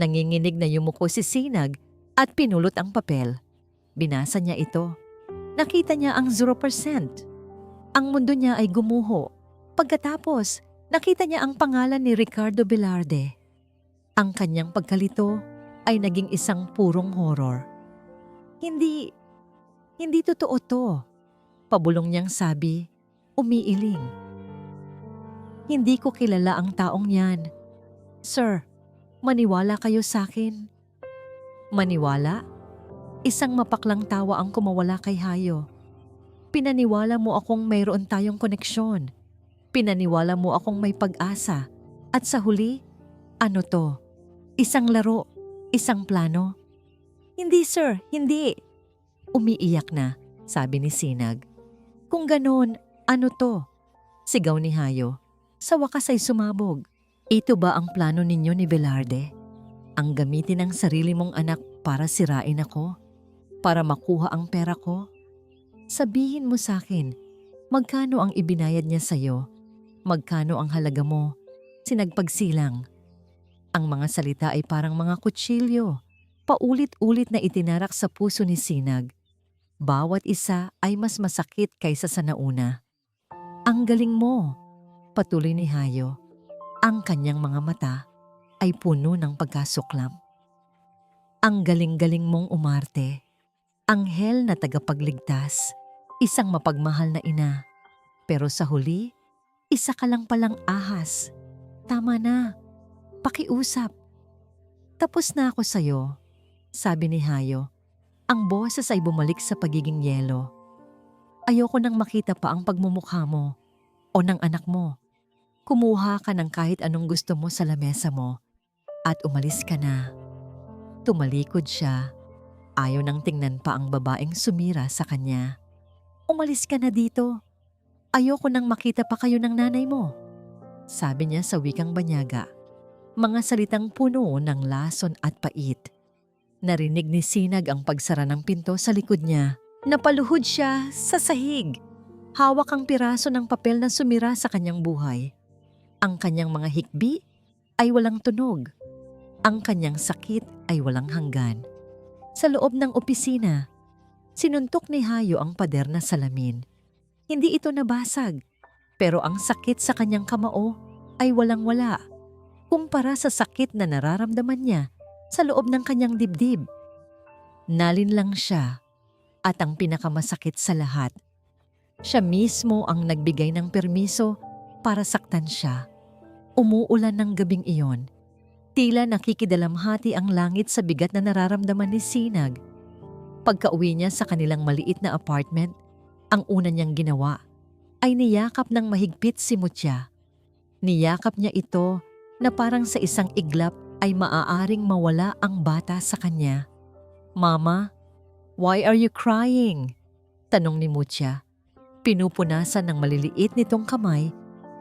[SPEAKER 1] Nanginginig na yumuko si Sinag at pinulot ang papel. Binasa niya ito. Nakita niya ang 0%. Ang mundo niya ay gumuho. Pagkatapos, nakita niya ang pangalan ni Ricardo Velarde. Ang kanyang pagkalito ay naging isang purong horror. Hindi totoo to. Pabulong niyang sabi, umiiling. Hindi ko kilala ang taong yan. Sir, maniwala kayo sa akin. Maniwala? Isang mapaklang tawa ang kumawala kay Hayo. Pinaniwala mo akong mayroon tayong koneksyon. Pinaniwala mo akong may pag-asa. At sa huli, ano to? Isang laro? Isang plano? Hindi sir, hindi. Umiiyak na, sabi ni Sinag. Kung ganon, ano to? Sigaw ni Hayo. Sa wakas ay sumabog. Ito ba ang plano ninyo ni Velarde? Ang gamitin ng sarili mong anak para sirain ako? Para makuha ang pera ko? Sabihin mo sa akin, magkano ang ibinayad niya sa'yo? Magkano ang halaga mo? Sinagpagsilang. Ang mga salita ay parang mga kutsilyo. Paulit-ulit na itinarak sa puso ni Sinag. Bawat isa ay mas masakit kaysa sa nauna. Ang galing mo, patuloy ni Hayo. Ang kanyang mga mata ay puno ng pagkasuklam. Ang galing-galing mong umarte. Anghel na tagapagligtas, isang mapagmahal na ina. Pero sa huli, isa ka lang palang ahas. Tama na, pakiusap. Tapos na ako sa'yo, sabi ni Hayo. Ang boses ay bumalik sa pagiging yelo. Ayoko nang makita pa ang pagmumukha mo o ng anak mo. Kumuha ka ng kahit anong gusto mo sa lamesa mo at umalis ka na. Tumalikod siya. Ayaw nang tingnan pa ang babaeng sumira sa kanya. Umalis ka na dito. Ayoko nang makita pa kayo ng nanay mo, sabi niya sa wikang banyaga. Mga salitang puno ng lason at pait. Narinig ni Sinag ang pagsara ng pinto sa likod niya. Napaluhod siya sa sahig. Hawak ang piraso ng papel na sumira sa kanyang buhay. Ang kanyang mga hikbi ay walang tunog. Ang kanyang sakit ay walang hanggan. Sa loob ng opisina, sinuntok ni Hayo ang pader na salamin. Hindi ito nabasag, pero ang sakit sa kanyang kamao ay walang-wala kumpara sa sakit na nararamdaman niya sa loob ng kanyang dibdib. Nalinlang siya at ang pinakamasakit sa lahat, siya mismo ang nagbigay ng permiso para saktan siya. Umuulan ng gabing iyon. Tila nakikidalamhati ang langit sa bigat na nararamdaman ni Sinag. Pagka-uwi niya sa kanilang maliit na apartment, ang una niyang ginawa ay niyakap ng mahigpit si Mutya. Niyakap niya ito na parang sa isang iglap ay maaaring mawala ang bata sa kanya. "Mama, why are you crying?" Tanong ni Mutya. Pinupunasan ng maliliit nitong kamay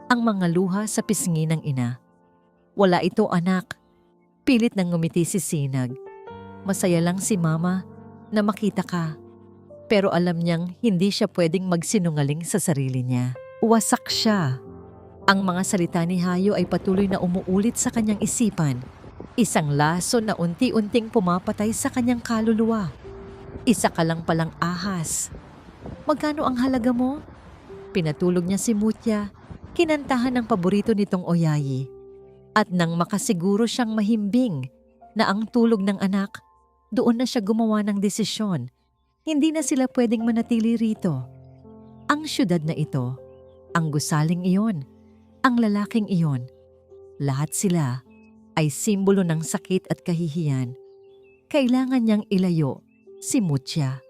[SPEAKER 1] ang mga luha sa pisngi ng ina. "Wala ito, anak." Pilit nang ngumiti si Sinag. Masaya lang si Mama na makita ka. Pero alam niyang hindi siya pwedeng magsinungaling sa sarili niya. Wasak siya. Ang mga salita ni Hayo ay patuloy na umuulit sa kanyang isipan. Isang laso na unti-unting pumapatay sa kanyang kaluluwa. Isa ka lang palang ahas. "Magkano ang halaga mo?" Pinatulog niya si Mutya. Kinantahan ng paborito nitong Oyayi. At nang makasiguro siyang mahimbing na ang tulog ng anak, doon na siya gumawa ng desisyon. Hindi na sila pwedeng manatili rito. Ang syudad na ito, ang gusaling iyon, ang lalaking iyon, lahat sila ay simbolo ng sakit at kahihiyan. Kailangan niyang ilayo si Mutya.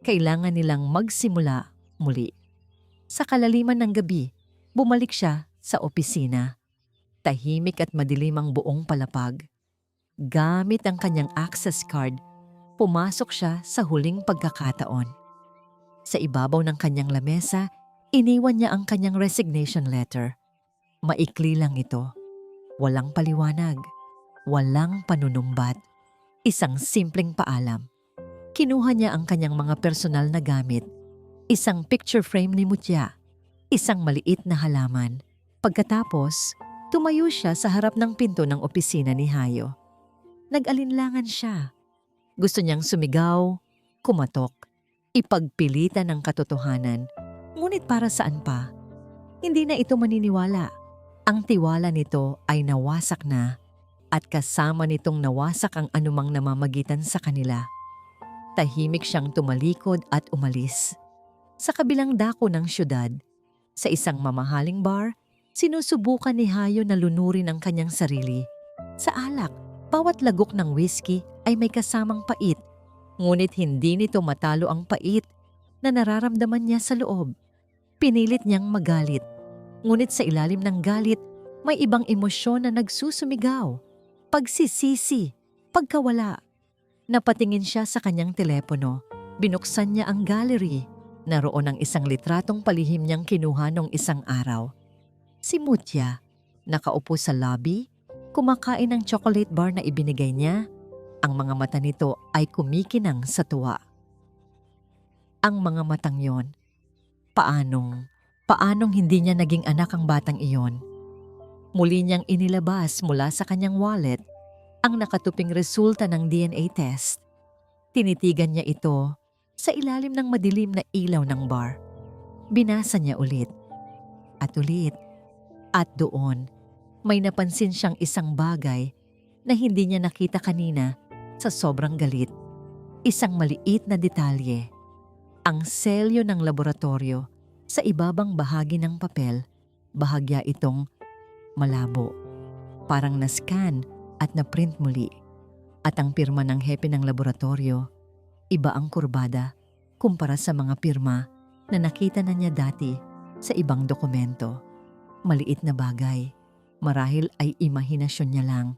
[SPEAKER 1] Kailangan nilang magsimula muli. Sa kalaliman ng gabi, bumalik siya sa opisina. Tahimik at madilim ang buong palapag. Gamit ang kanyang access card, pumasok siya sa huling pagkakataon. Sa ibabaw ng kanyang lamesa, iniwan niya ang kanyang resignation letter. Maikli lang ito. Walang paliwanag. Walang panunumbat. Isang simpleng paalam. Kinuha niya ang kanyang mga personal na gamit. Isang picture frame ni Mutya. Isang maliit na halaman. Pagkatapos, tumayo siya sa harap ng pinto ng opisina ni Hayo. Nag-alinlangan siya. Gusto niyang sumigaw, kumatok, ipagpilitan ang katotohanan. Ngunit para saan pa? Hindi na ito maniniwala. Ang tiwala nito ay nawasak na at kasama nitong nawasak ang anumang namamagitan sa kanila. Tahimik siyang tumalikod at umalis. Sa kabilang dako ng syudad, sa isang mamahaling bar, sinusubukan ni Hayo na lunurin ang kanyang sarili. Sa alak, bawat lagok ng whiskey ay may kasamang pait. Ngunit hindi nito matalo ang pait na nararamdaman niya sa loob. Pinilit niyang magalit. Ngunit sa ilalim ng galit, may ibang emosyon na nagsusumigaw. Pagsisisi, pagkawala. Napatingin siya sa kanyang telepono. Binuksan niya ang gallery. Naroon ang isang litratong palihim niyang kinuha nung isang araw. Si Mutya, nakaupo sa lobby, kumakain ng chocolate bar na ibinigay niya. Ang mga mata nito ay kumikinang sa tuwa. Ang mga matang yon, paanong hindi niya naging anak ang batang iyon? Muli niyang inilabas mula sa kanyang wallet ang nakatuping resulta ng DNA test. Tinitigan niya ito sa ilalim ng madilim na ilaw ng bar. Binasa niya ulit at ulit. At doon, may napansin siyang isang bagay na hindi niya nakita kanina sa sobrang galit. Isang maliit na detalye. Ang selyo ng laboratorio sa ibabang bahagi ng papel, bahagya itong malabo. Parang na-scan at na-print muli. At ang pirma ng hepe ng laboratorio, iba ang kurbada kumpara sa mga pirma na nakita na niya dati sa ibang dokumento. Maliit na bagay, marahil ay imahinasyon niya lang.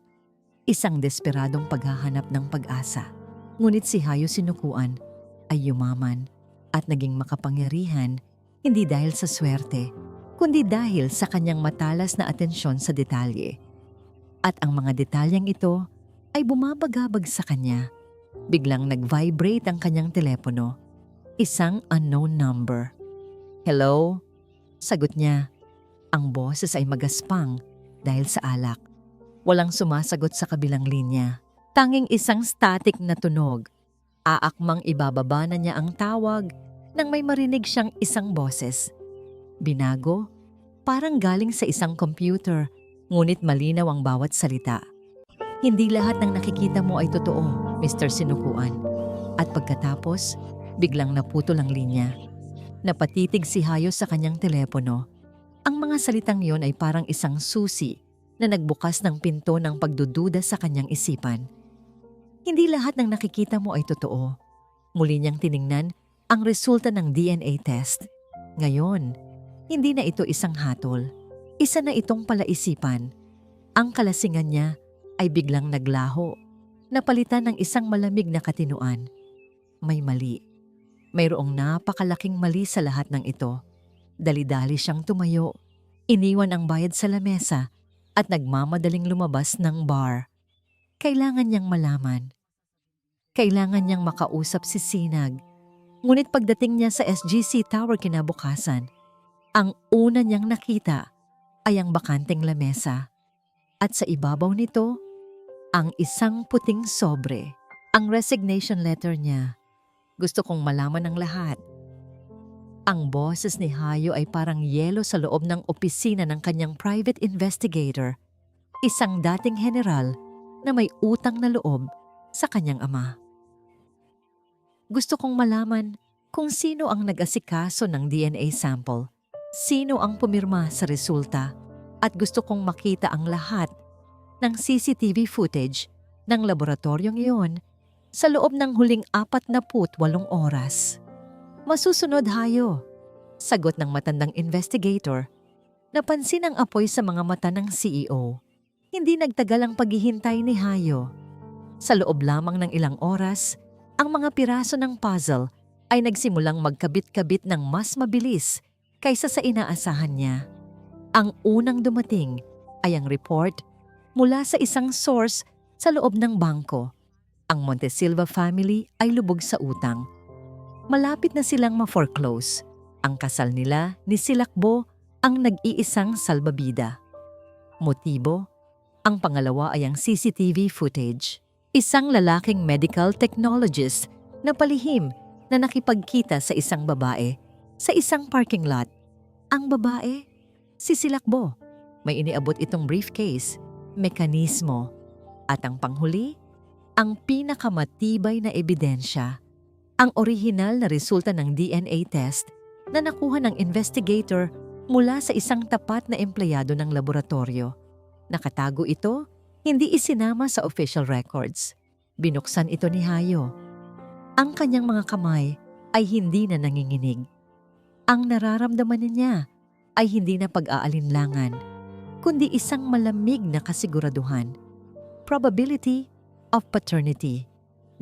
[SPEAKER 1] Isang desperadong paghahanap ng pag-asa. Ngunit si Hayo Sinukuan ay yumaman at naging makapangyarihan hindi dahil sa swerte, kundi dahil sa kanyang matalas na atensyon sa detalye. At ang mga detalyeng ito ay bumabagabag sa kanya. Biglang nag-vibrate ang kanyang telepono. Isang unknown number. "Hello?" Sagot niya. Ang boses ay magaspang dahil sa alak. Walang sumasagot sa kabilang linya. Tanging isang static na tunog. Aakmang ibababa na niya ang tawag nang may marinig siyang isang boses. Binago, parang galing sa isang computer, ngunit malinaw ang bawat salita. "Hindi lahat ng nakikita mo ay totoo, Mr. Sinukuan." At pagkatapos, biglang naputol ang linya. Napatitig si Hayo sa kanyang telepono. Ang mga salitang yon ay parang isang susi na nagbukas ng pinto ng pagdududa sa kanyang isipan. "Hindi lahat ng nakikita mo ay totoo." Muli niyang tiningnan ang resulta ng DNA test. Ngayon, hindi na ito isang hatol. Isa na itong palaisipan. Ang kalasingan niya ay biglang naglaho, napalitan ng isang malamig na katinuan. May mali. Mayroong napakalaking mali sa lahat ng ito. Dali-dali siyang tumayo, iniwan ang bayad sa lamesa at nagmamadaling lumabas ng bar. Kailangan niyang malaman. Kailangan niyang makausap si Sinag. Ngunit pagdating niya sa SGC Tower kinabukasan, ang una niyang nakita ay ang bakanteng lamesa. At sa ibabaw nito, ang isang puting sobre. Ang resignation letter niya. "Gusto kong malaman ang lahat." Ang boses ni Hayo ay parang yelo sa loob ng opisina ng kanyang private investigator, isang dating general na may utang na loob sa kanyang ama. "Gusto kong malaman kung sino ang nag-asikaso ng DNA sample, sino ang pumirma sa resulta, at gusto kong makita ang lahat ng CCTV footage ng laboratoryong iyon sa loob ng huling 48 oras. "Masusunod, Hayo," sagot ng matandang investigator. Napansin ang apoy sa mga mata ng CEO. Hindi nagtagal ang paghihintay ni Hayo. Sa loob lamang ng ilang oras, ang mga piraso ng puzzle ay nagsimulang magkabit-kabit ng mas mabilis kaysa sa inaasahan niya. Ang unang dumating ay ang report mula sa isang source sa loob ng bangko. Ang Montesilva family ay lubog sa utang. Malapit na silang ma-foreclose. Ang kasal nila ni Silakbo ang nag-iisang salbabida. Motibo, ang pangalawa ay ang CCTV footage. Isang lalaking medical technologist na palihim na nakipagkita sa isang babae sa isang parking lot. Ang babae, si Silakbo. May iniabot itong briefcase, mekanismo, at ang panghuli, ang pinakamatibay na ebidensya, ang orihinal na resulta ng DNA test na nakuha ng investigator mula sa isang tapat na empleyado ng laboratorio. Nakatago ito, hindi isinama sa official records. Binuksan ito ni Hayo. Ang kanyang mga kamay ay hindi na nanginginig. Ang nararamdaman niya ay hindi na pag-aalinlangan, kundi isang malamig na kasiguraduhan. Probability of paternity,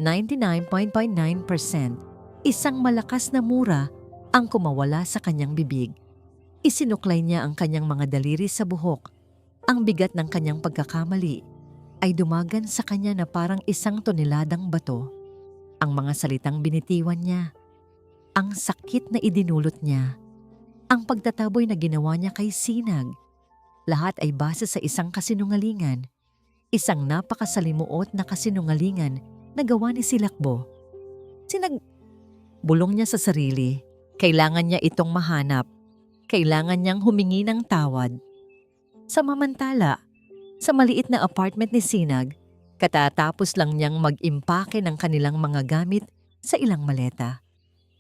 [SPEAKER 1] 99.9%. Isang malakas na mura ang kumawala sa kanyang bibig. Isinuklay niya ang kanyang mga daliri sa buhok. Ang bigat ng kanyang pagkakamali ay dumagan sa kanya na parang isang toneladang bato. Ang mga salitang binitiwan niya, ang sakit na idinulot niya, ang pagtataboy na ginawa niya kay Sinag, lahat ay base sa isang kasinungalingan. Isang napakasalimuot na kasinungalingan na gawa ni Silakbo. Bulong niya sa sarili. Kailangan niya itong mahanap. Kailangan niyang humingi ng tawad. Samantala, sa maliit na apartment ni Sinag, katatapos lang niyang mag-impake ng kanilang mga gamit sa ilang maleta.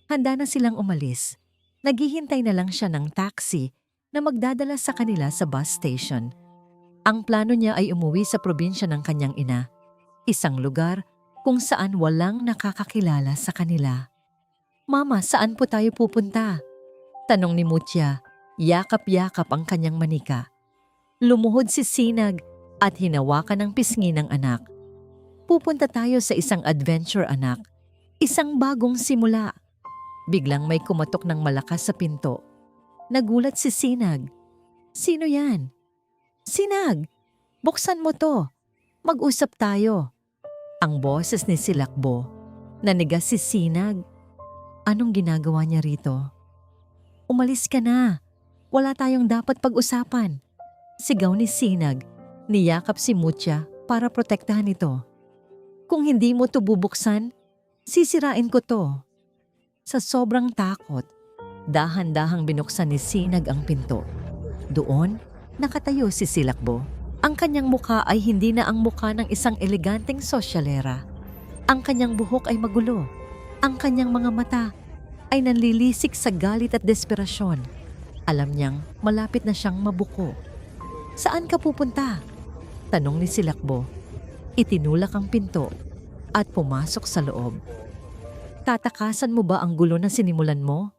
[SPEAKER 1] Handa na silang umalis. Naghihintay na lang siya ng taxi na magdadala sa kanila sa bus station. Ang plano niya ay umuwi sa probinsya ng kanyang ina, isang lugar kung saan walang nakakakilala sa kanila. "Mama, saan po tayo pupunta?" tanong ni Mutya, yakap-yakap ang kanyang manika. Lumuhod si Sinag at hinawakan ng pisngi ng anak. "Pupunta tayo sa isang adventure, anak. Isang bagong simula." Biglang may kumatok ng malakas sa pinto. Nagulat si Sinag. "Sino yan?" "Sinag, buksan mo to. Mag-usap tayo." Ang boses ni Silakbo. Nanigas si Sinag. Anong ginagawa niya rito? Umalis ka na. Wala tayong dapat pag-usapan. Sigaw ni Sinag. Niyakap si Mutya para protektahan ito. Kung hindi mo to bubuksan, sisirain ko to. Sa sobrang takot, dahan-dahang binuksan ni Sinag ang pinto. Doon, nakatayo si Silakbo. Ang kanyang mukha ay hindi na ang mukha ng isang eleganteng sosyalera. Ang kanyang buhok ay magulo. Ang kanyang mga mata ay nanlilisik sa galit at desperasyon. Alam niyang malapit na siyang mabuko. Saan ka pupunta? Tanong ni Silakbo. Itinulak ang pinto at pumasok sa loob. Tatakasan mo ba ang gulo na sinimulan mo?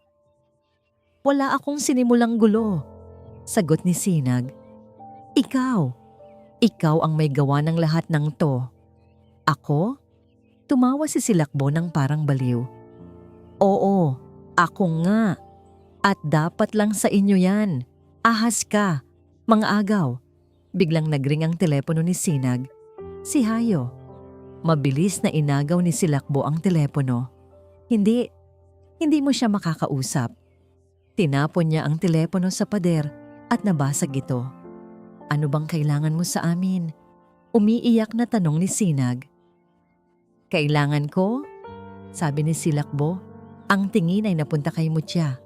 [SPEAKER 1] Wala akong sinimulang gulo, sagot ni Sinag. Ikaw ang may gawa ng lahat ng to. Ako? Tumawa si Silakbo ng parang baliw. Oo, ako nga. At dapat lang sa inyo yan. Ahas ka, mga agaw. Biglang nagring ang telepono ni Sinag. Si Hayo. Mabilis na inagaw ni Silakbo ang telepono. Hindi mo siya makakausap. Tinapon niya ang telepono sa pader at nabasag ito. Ano bang kailangan mo sa amin? Umiiyak na tanong ni Sinag. Kailangan ko? Sabi ni Silakbo. Ang tingin ay napunta kay Mutya.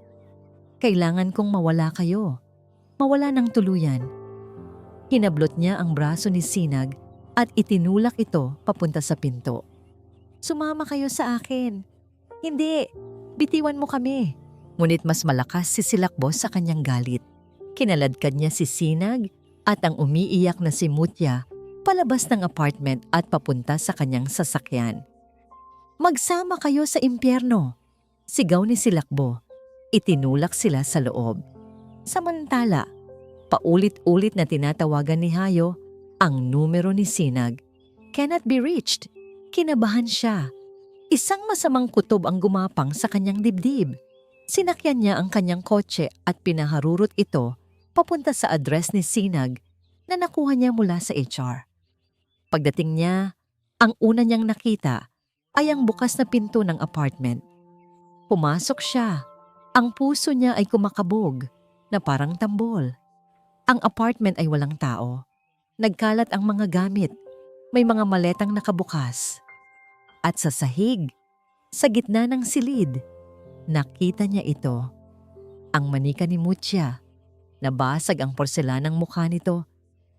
[SPEAKER 1] Kailangan kong mawala kayo. Mawala ng tuluyan. Hinablot niya ang braso ni Sinag at itinulak ito papunta sa pinto. Sumama kayo sa akin. Hindi, bitiwan mo kami. Ngunit mas malakas si Silakbo sa kanyang galit. Kinaladkad niya si Sinag at ang umiiyak na si Mutya palabas ng apartment at papunta sa kanyang sasakyan. Magsama kayo sa impyerno, sigaw ni Silakbo. Itinulak sila sa loob. Samantala, paulit-ulit na tinatawagan ni Hayo ang numero ni Sinag. Cannot be reached. Kinabahan siya. Isang masamang kutob ang gumapang sa kanyang dibdib. Sinakyan niya ang kanyang kotse at pinaharurot ito papunta sa address ni Sinag na nakuha niya mula sa HR. Pagdating niya, ang una niyang nakita ay ang bukas na pinto ng apartment. Pumasok siya. Ang puso niya ay kumakabog na parang tambol. Ang apartment ay walang tao. Nagkalat ang mga gamit. May mga maletang nakabukas. At sa sahig, sa gitna ng silid, nakita niya ito. Ang manika ni Mutya. Nabasag ang porselanang mukha nito,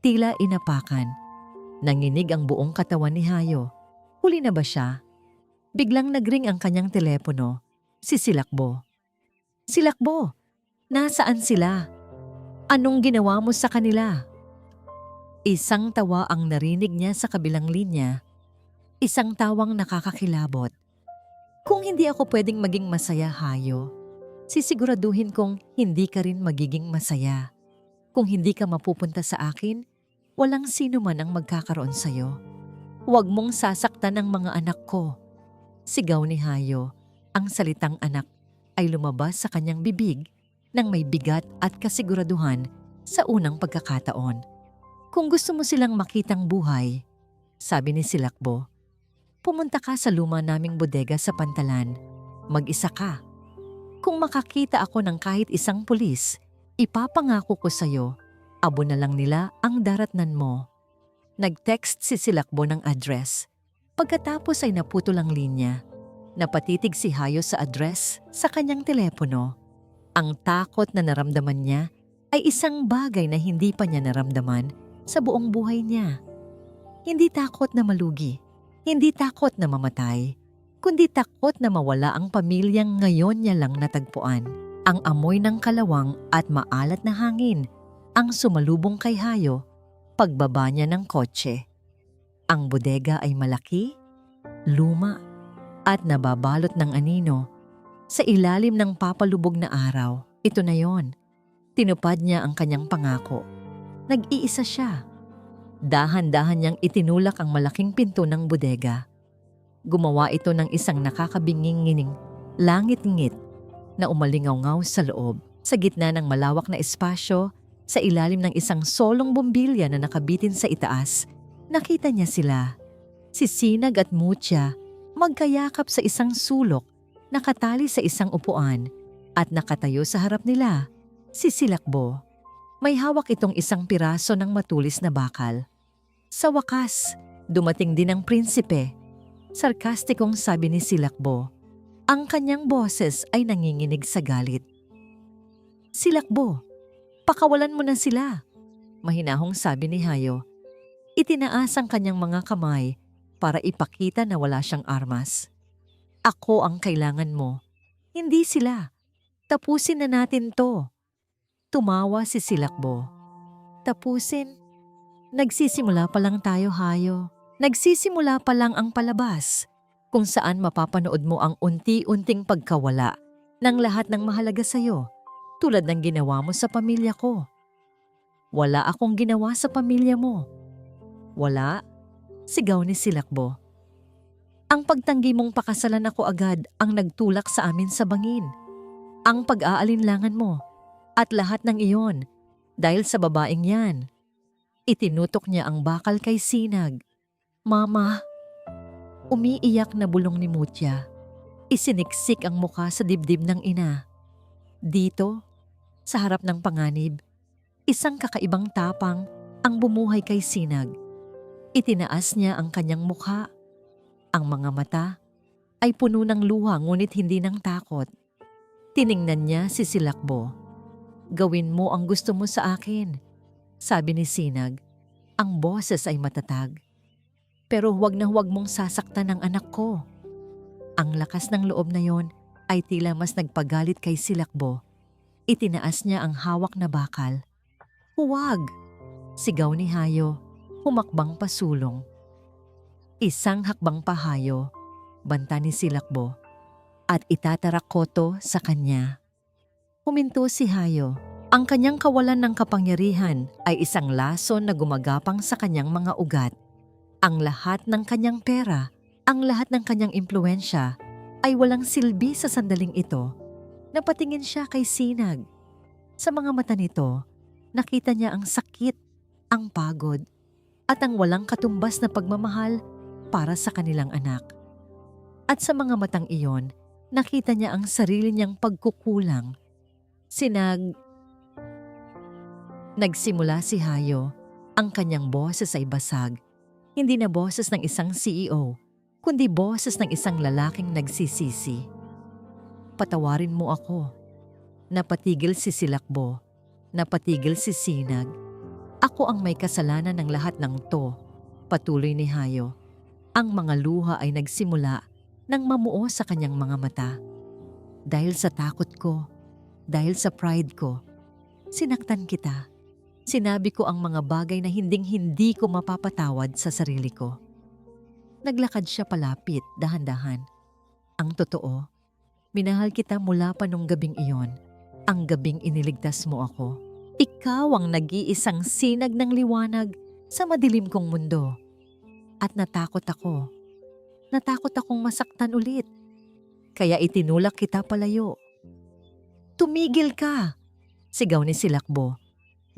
[SPEAKER 1] tila inapakan. Nanginig ang buong katawan ni Hayo. Huli na ba siya? Biglang nagring ang kanyang telepono, si Silakbo. Silakbo, nasaan sila? Anong ginawa mo sa kanila? Isang tawa ang narinig niya sa kabilang linya. Isang tawang nakakakilabot. Kung hindi ako pwedeng maging masaya, Hayo, sisiguraduhin kong hindi ka rin magiging masaya. Kung hindi ka mapupunta sa akin, walang sino man ang magkakaroon sa'yo. Huwag mong sasaktan ang mga anak ko. Sigaw ni Hayo. Ang salitang anak ay lumabas sa kanyang bibig nang may bigat at kasiguraduhan sa unang pagkakataon. Kung gusto mo silang makitang buhay, sabi ni Silakbo, pumunta ka sa luma naming bodega sa Pantalan. Mag-isa ka. Kung makakita ako ng kahit isang pulis, ipapangako ko sa'yo, abo na lang nila ang daratnan mo. Nag-text si Silakbo ng address. Pagkatapos ay naputol ang linya. Napatitig si Hayo sa address sa kanyang telepono. Ang takot na naramdaman niya ay isang bagay na hindi pa niya naramdaman sa buong buhay niya. Hindi takot na malugi, hindi takot na mamatay, kundi takot na mawala ang pamilyang ngayon niya lang natagpuan. Ang amoy ng kalawang at maalat na hangin ang sumalubong kay Hayo pagbaba niya ng kotse. Ang bodega ay malaki, luma, at nababalot ng anino. Sa ilalim ng papalubog na araw, ito na yon. Tinupad niya ang kanyang pangako. Nag-iisa siya. Dahan-dahan niyang itinulak ang malaking pinto ng bodega. Gumawa ito ng isang nakakabingingining langit-ngit na umalingaw-ngaw sa loob. Sa gitna ng malawak na espasyo, sa ilalim ng isang solong bombilya na nakabitin sa itaas, nakita niya sila. Si Sinag at Mutya magkayakap sa isang sulok nakatali sa isang upuan at nakatayo sa harap nila, si Silakbo. May hawak itong isang piraso ng matulis na bakal. Sa wakas, dumating din ang prinsipe. Sarkastikong sabi ni Silakbo. Ang kanyang boses ay nanginginig sa galit. Silakbo, pakawalan mo na sila, mahinahong sabi ni Hayo. Itinaas ang kanyang mga kamay para ipakita na wala siyang armas. Ako ang kailangan mo, hindi sila. Tapusin na natin to. Tumawa si Silakbo. Tapusin? Nagsisimula pa lang tayo, Hayo. Nagsisimula pa lang ang palabas, kung saan mapapanood mo ang unti-unting pagkawala ng lahat ng mahalaga sa'yo, tulad ng ginawa mo sa pamilya ko. Wala akong ginawa sa pamilya mo. Wala? Sigaw ni Silakbo. Ang pagtanggi mong pakasalan ako agad ang nagtulak sa amin sa bangin. Ang pag-aalinlangan mo at lahat ng iyon dahil sa babaeng yan. Itinutok niya ang bakal kay Sinag. Mama, umiiyak na bulong ni Mutya. Isiniksik ang muka sa dibdib ng ina. Dito, sa harap ng panganib, isang kakaibang tapang ang bumuhay kay Sinag. Itinaas niya ang kanyang mukha. Ang mga mata ay puno ng luha ngunit hindi ng takot. Tiningnan niya si Silakbo. Gawin mo ang gusto mo sa akin, sabi ni Sinag. Ang boses ay matatag. Pero huwag na huwag mong sasaktan ang anak ko. Ang lakas ng loob na yon ay tila mas nagpagalit kay Silakbo. Itinaas niya ang hawak na bakal. Huwag! Sigaw ni Hayo, humakbang pasulong. Isang hakbang pa, Hayo, banta ni Silakbo, at itatarak ko to sa kanya. Huminto si Hayo. Ang kanyang kawalan ng kapangyarihan ay isang laso na gumagapang sa kanyang mga ugat. Ang lahat ng kanyang pera, ang lahat ng kanyang impluensya ay walang silbi sa sandaling ito. Napatingin siya kay Sinag. Sa mga mata nito, nakita niya ang sakit, ang pagod, at ang walang katumbas na pagmamahal para sa kanilang anak. At sa mga matang iyon, nakita niya ang sarili niyang pagkukulang. Nagsimula si Hayo. Ang kanyang boses ay basag. Hindi na boses ng isang CEO, kundi boses ng isang lalaking nagsisisi. Patawarin mo ako. Napatigil si Silakbo. Napatigil si Sinag. Ako ang may kasalanan ng lahat ng to, patuloy ni Hayo. Ang mga luha ay nagsimula nang mamuo sa kanyang mga mata. Dahil sa takot ko, dahil sa pride ko, sinaktan kita. Sinabi ko ang mga bagay na hinding-hindi ko mapapatawad sa sarili ko. Naglakad siya palapit, dahan-dahan. Ang totoo, minahal kita mula pa nung gabing iyon, ang gabing iniligtas mo ako. Ikaw ang nag-iisang sinag ng liwanag sa madilim kong mundo. At natakot ako. Natakot akong masaktan ulit. Kaya itinulak kita palayo. Tumigil ka! Sigaw ni Silakbo.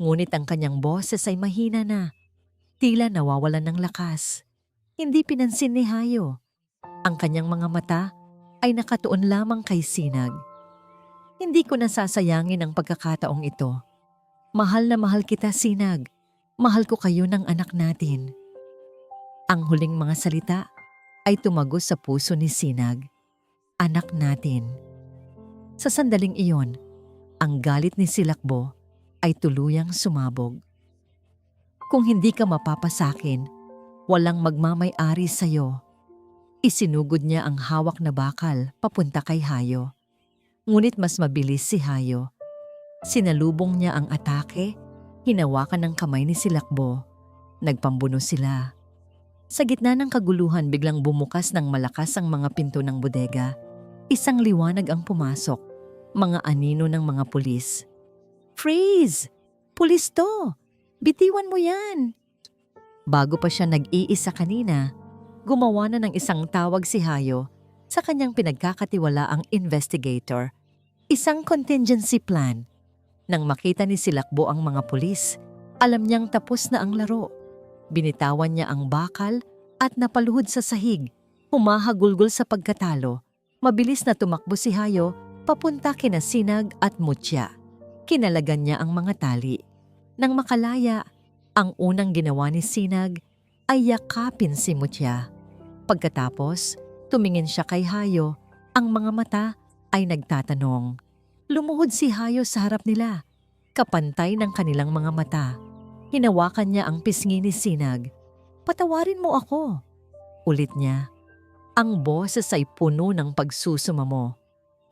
[SPEAKER 1] Ngunit ang kanyang boses ay mahina na. Tila nawawalan ng lakas. Hindi pinansin ni Hayo. Ang kanyang mga mata ay nakatuon lamang kay Sinag. Hindi ko nasasayangin ang pagkakataong ito. Mahal na mahal kita, Sinag. Mahal ko kayo ng anak natin. Ang huling mga salita ay tumagos sa puso ni Sinag. Anak natin. Sa sandaling iyon, ang galit ni Silakbo ay tuluyang sumabog. Kung hindi ka mapapasakin, walang magmamay-ari sa'yo. Isinugod niya ang hawak na bakal papunta kay Hayo. Ngunit mas mabilis si Hayo. Sinalubong niya ang atake, hinawakan ng kamay ni Silakbo. Nagpambuno sila. Sa gitna ng kaguluhan biglang bumukas ng malakas ang mga pinto ng bodega. Isang liwanag ang pumasok, mga anino ng mga pulis. Freeze! Pulis to! Bitiwan mo yan! Bago pa siya nag-iisa kanina, gumawa na ng isang tawag si Hayo sa kanyang pinagkakatiwalaang investigator. Isang contingency plan. Nang makita ni Silakbo ang mga pulis, alam niyang tapos na ang laro. Binitawan niya ang bakal at napaluhod sa sahig, humahagulgol sa pagkatalo. Mabilis na tumakbo si Hayo papunta kina Sinag at Mutya. Kinalagan niya ang mga tali. Nang makalaya, ang unang ginawa ni Sinag ay yakapin si Mutya. Pagkatapos, tumingin siya kay Hayo. Ang mga mata ay nagtatanong. Lumuhod si Hayo sa harap nila, kapantay ng kanilang mga mata. Hinawakan niya ang pisngi ni Sinag. "Patawarin mo ako," ulit niya. Ang boses ay puno ng pagsusumamo.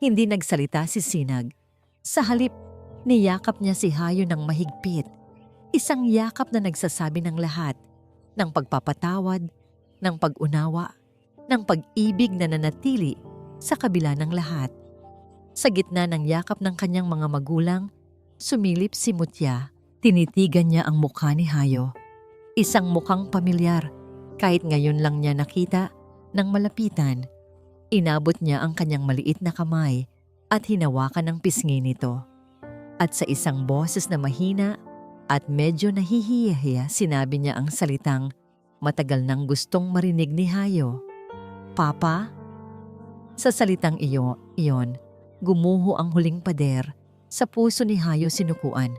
[SPEAKER 1] Hindi nagsalita si Sinag. Sa halip, niyakap niya si Hayo ng mahigpit. Isang yakap na nagsasabi ng lahat, ng pagpapatawad, ng pag-unawa, ng pag-ibig na nanatili sa kabila ng lahat. Sa gitna ng yakap ng kanyang mga magulang, sumilip si Mutya. Tinitigan niya ang mukha ni Hayo. Isang mukhang pamilyar, kahit ngayon lang niya nakita ng malapitan. Inabot niya ang kanyang maliit na kamay at hinawakan ang pisngi nito. At sa isang boses na mahina at medyo nahihiyahiya, sinabi niya ang salitang matagal nang gustong marinig ni Hayo. "Papa?" Sa salitang iyon, gumuho ang huling pader. Sa puso ni Hayo sinukuan.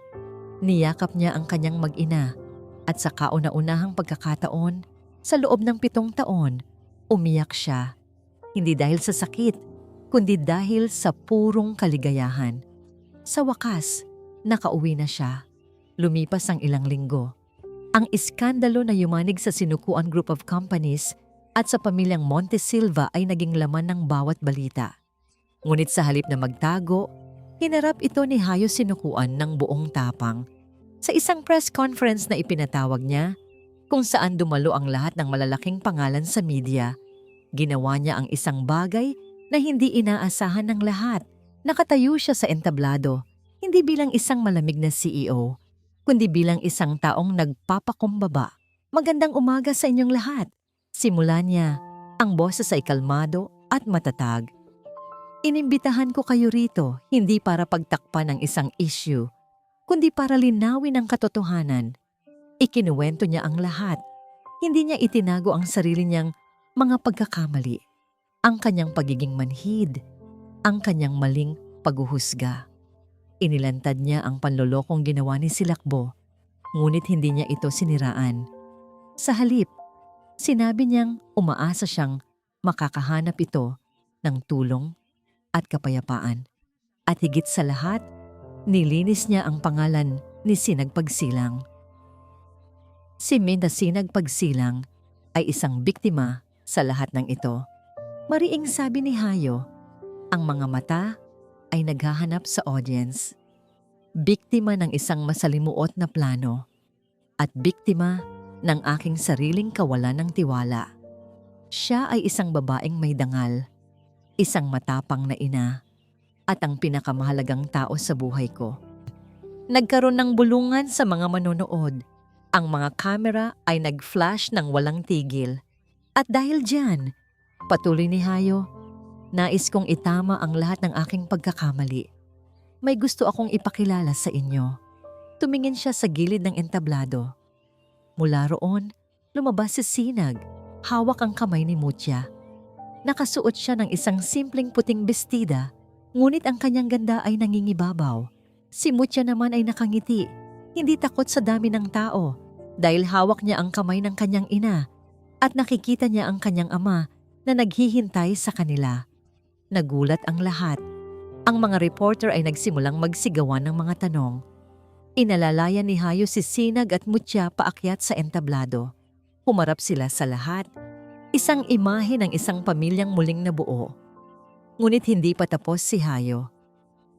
[SPEAKER 1] Niyakap niya ang kanyang mag-ina at sa kauna-unahang pagkakataon, sa loob ng 7 taon, umiyak siya. Hindi dahil sa sakit, kundi dahil sa purong kaligayahan. Sa wakas, nakauwi na siya. Lumipas ang ilang linggo. Ang iskandalo na yumanig sa Sinukuan Group of Companies at sa pamilyang Montesilva ay naging laman ng bawat balita. Ngunit sa halip na magtago, hinarap ito ni Hayo Sinukuan ng buong tapang. Sa isang press conference na ipinatawag niya, kung saan dumalo ang lahat ng malalaking pangalan sa media, ginawa niya ang isang bagay na hindi inaasahan ng lahat. Nakatayo siya sa entablado, hindi bilang isang malamig na CEO, kundi bilang isang taong nagpapakumbaba. "Magandang umaga sa inyong lahat." Simula niya, ang boses ay kalmado at matatag. "Inimbitahan ko kayo rito hindi para pagtakpan ng isang issue, kundi para linawin ang katotohanan." Ikinuwento niya ang lahat. Hindi niya itinago ang sarili niyang mga pagkakamali, ang kanyang pagiging manhid, ang kanyang maling paghuhusga. Inilantad niya ang panlolokong ginawa ni Silakbo, ngunit hindi niya ito siniraan. Sa halip, sinabi niyang umaasa siyang makakahanap ito ng tulong at kapayapaan. At higit sa lahat, nilinis niya ang pangalan ni Sinag Pagsilang. Si Minda Sinag Pagsilang ay isang biktima sa lahat ng ito. Mariing sabi ni Hayo, ang mga mata ay naghahanap sa audience. Biktima ng isang masalimuot na plano at biktima ng aking sariling kawalan ng tiwala. Siya ay isang babaeng may dangal, isang matapang na ina, at ang pinakamahalagang tao sa buhay ko. Nagkaroon ng bulungan sa mga manonood. Ang mga kamera ay nag-flash ng walang tigil. At dahil diyan, patuloy ni Hayo, nais kong itama ang lahat ng aking pagkakamali. May gusto akong ipakilala sa inyo. Tumingin siya sa gilid ng entablado. Mula roon, lumabas si Sinag, hawak ang kamay ni Mutya. Nakasuot siya ng isang simpleng puting bestida, ngunit ang kanyang ganda ay nangingibabaw. Si Mutya naman ay nakangiti, hindi takot sa dami ng tao, dahil hawak niya ang kamay ng kanyang ina at nakikita niya ang kanyang ama na naghihintay sa kanila. Nagulat ang lahat. Ang mga reporter ay nagsimulang magsigawan ng mga tanong. Inalalayan ni Hayo si Sinag at Mutya paakyat sa entablado. Humarap sila sa lahat. Isang imahe ng isang pamilyang muling nabuo. Ngunit hindi pa tapos si Hayo.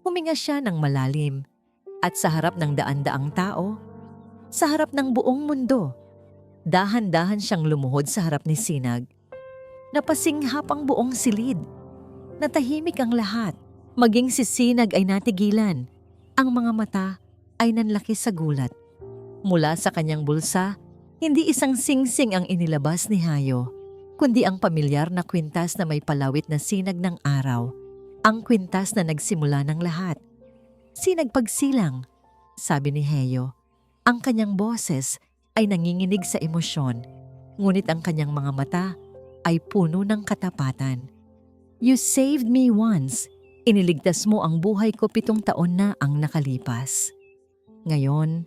[SPEAKER 1] Huminga siya ng malalim at sa harap ng daan-daang tao, sa harap ng buong mundo, dahan-dahan siyang lumuhod sa harap ni Sinag. Napasinghap ang buong silid. Natahimik ang lahat. Maging si Sinag ay natigilan. Ang mga mata ay nanlaki sa gulat. Mula sa kanyang bulsa, hindi isang singsing ang inilabas ni Hayo, kundi ang pamilyar na kwintas na may palawit na sinag ng araw. Ang kwintas na nagsimula ng lahat. Sinag Pagsilang, sabi ni Hayo. Ang kanyang boses ay nanginginig sa emosyon, ngunit ang kanyang mga mata ay puno ng katapatan. You saved me once. Iniligtas mo ang buhay ko 7 taon na ang nakalipas. Ngayon,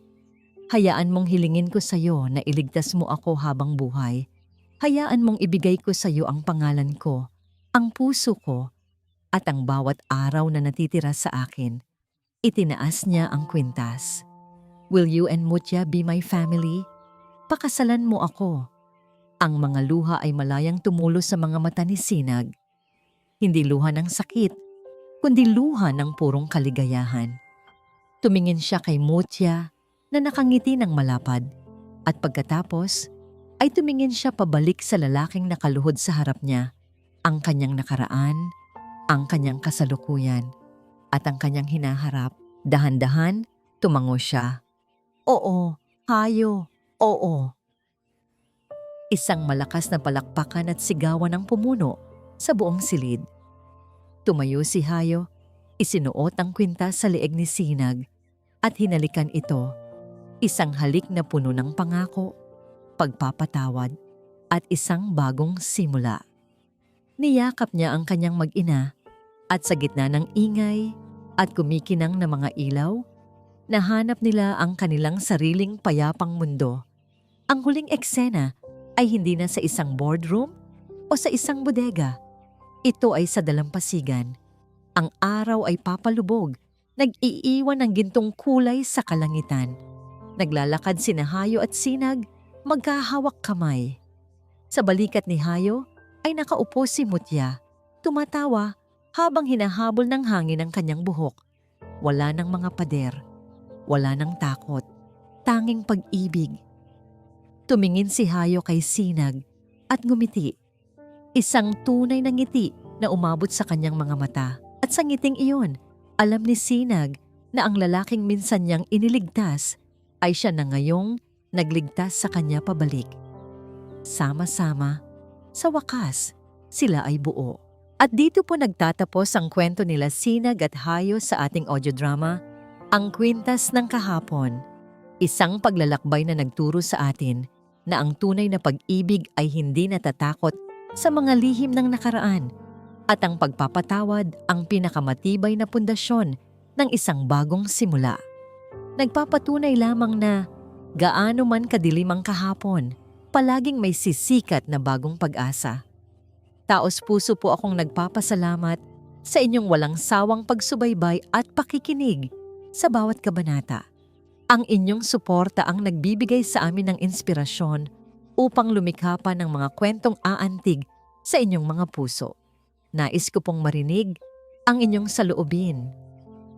[SPEAKER 1] hayaan mong hilingin ko sa iyo na iligtas mo ako habang buhay. Hayaan mong ibigay ko sa iyo ang pangalan ko, ang puso ko, at ang bawat araw na natitira sa akin. Itinaas niya ang kwintas. Will you and Mutya be my family? Pakasalan mo ako. Ang mga luha ay malayang tumulo sa mga mata ni Sinag. Hindi luha ng sakit, kundi luha ng purong kaligayahan. Tumingin siya kay Mutya na nakangiti ng malapad at pagkatapos ay tumingin siya pabalik sa lalaking nakaluhod sa harap niya, ang kanyang nakaraan, ang kanyang kasalukuyan, at ang kanyang hinaharap. Dahan-dahan, tumango siya. Oo, Hayo, oo. Isang malakas na palakpakan at sigawan ng pumuno sa buong silid. Tumayo si Hayo, isinuot ang kwintas sa leeg ni Sinag at hinalikan ito. Isang halik na puno ng pangako, pagpapatawad at isang bagong simula. Niyakap niya ang kanyang mag-ina at sa gitna ng ingay at kumikinang na mga ilaw, nahanap nila ang kanilang sariling payapang mundo. Ang huling eksena ay hindi na sa isang boardroom o sa isang bodega. Ito ay sa dalampasigan. Ang araw ay papalubog, nag-iiwan ng gintong kulay sa kalangitan. Naglalakad sina Hayo at Sinag, magkahawak kamay. Sa balikat ni Hayo ay nakaupo si Mutya, tumatawa habang hinahabol ng hangin ang kanyang buhok. Wala ng mga pader, wala ng takot, tanging pag-ibig. Tumingin si Hayo kay Sinag at ngumiti. Isang tunay na ngiti na umabot sa kanyang mga mata. At sa ngiting iyon, alam ni Sinag na ang lalaking minsan niyang iniligtas ay siya na ngayong nagligtas sa kanya pabalik. Sama-sama, sa wakas, sila ay buo. At dito po nagtatapos ang kwento nila Sinag at Hayo sa ating audio drama, Ang Kwintas ng Kahapon. Isang paglalakbay na nagturo sa atin na ang tunay na pag-ibig ay hindi natatakot sa mga lihim ng nakaraan at ang pagpapatawad ang pinakamatibay na pundasyon ng isang bagong simula. Nagpapatunay lamang na gaano man kadilim ang kahapon, palaging may sisikat na bagong pag-asa. Taos puso po akong nagpapasalamat sa inyong walang sawang pagsubaybay at pakikinig sa bawat kabanata. Ang inyong suporta ang nagbibigay sa amin ng inspirasyon upang lumikha pa ng mga kwentong aantig sa inyong mga puso. Nais ko pong marinig ang inyong saloobin.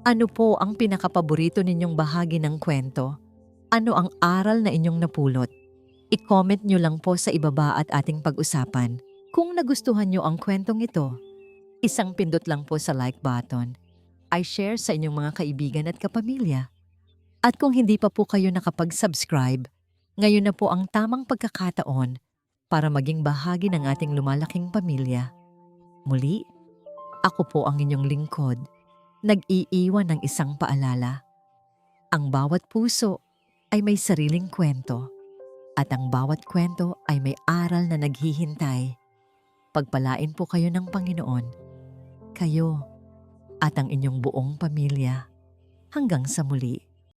[SPEAKER 1] Ano po ang pinakapaborito ninyong bahagi ng kwento? Ano ang aral na inyong napulot? I-comment nyo lang po sa ibaba at ating pag-usapan. Kung nagustuhan nyo ang kwentong ito, isang pindot lang po sa like button. I-share sa inyong mga kaibigan at kapamilya. At kung hindi pa po kayo nakapag-subscribe, ngayon na po ang tamang pagkakataon para maging bahagi ng ating lumalaking pamilya. Muli, ako po ang inyong lingkod, nag-iiwan ng isang paalala. Ang bawat puso ay may sariling kwento at ang bawat kwento ay may aral na naghihintay. Pagpalain po kayo ng Panginoon, kayo at ang inyong buong pamilya. Hanggang sa muli.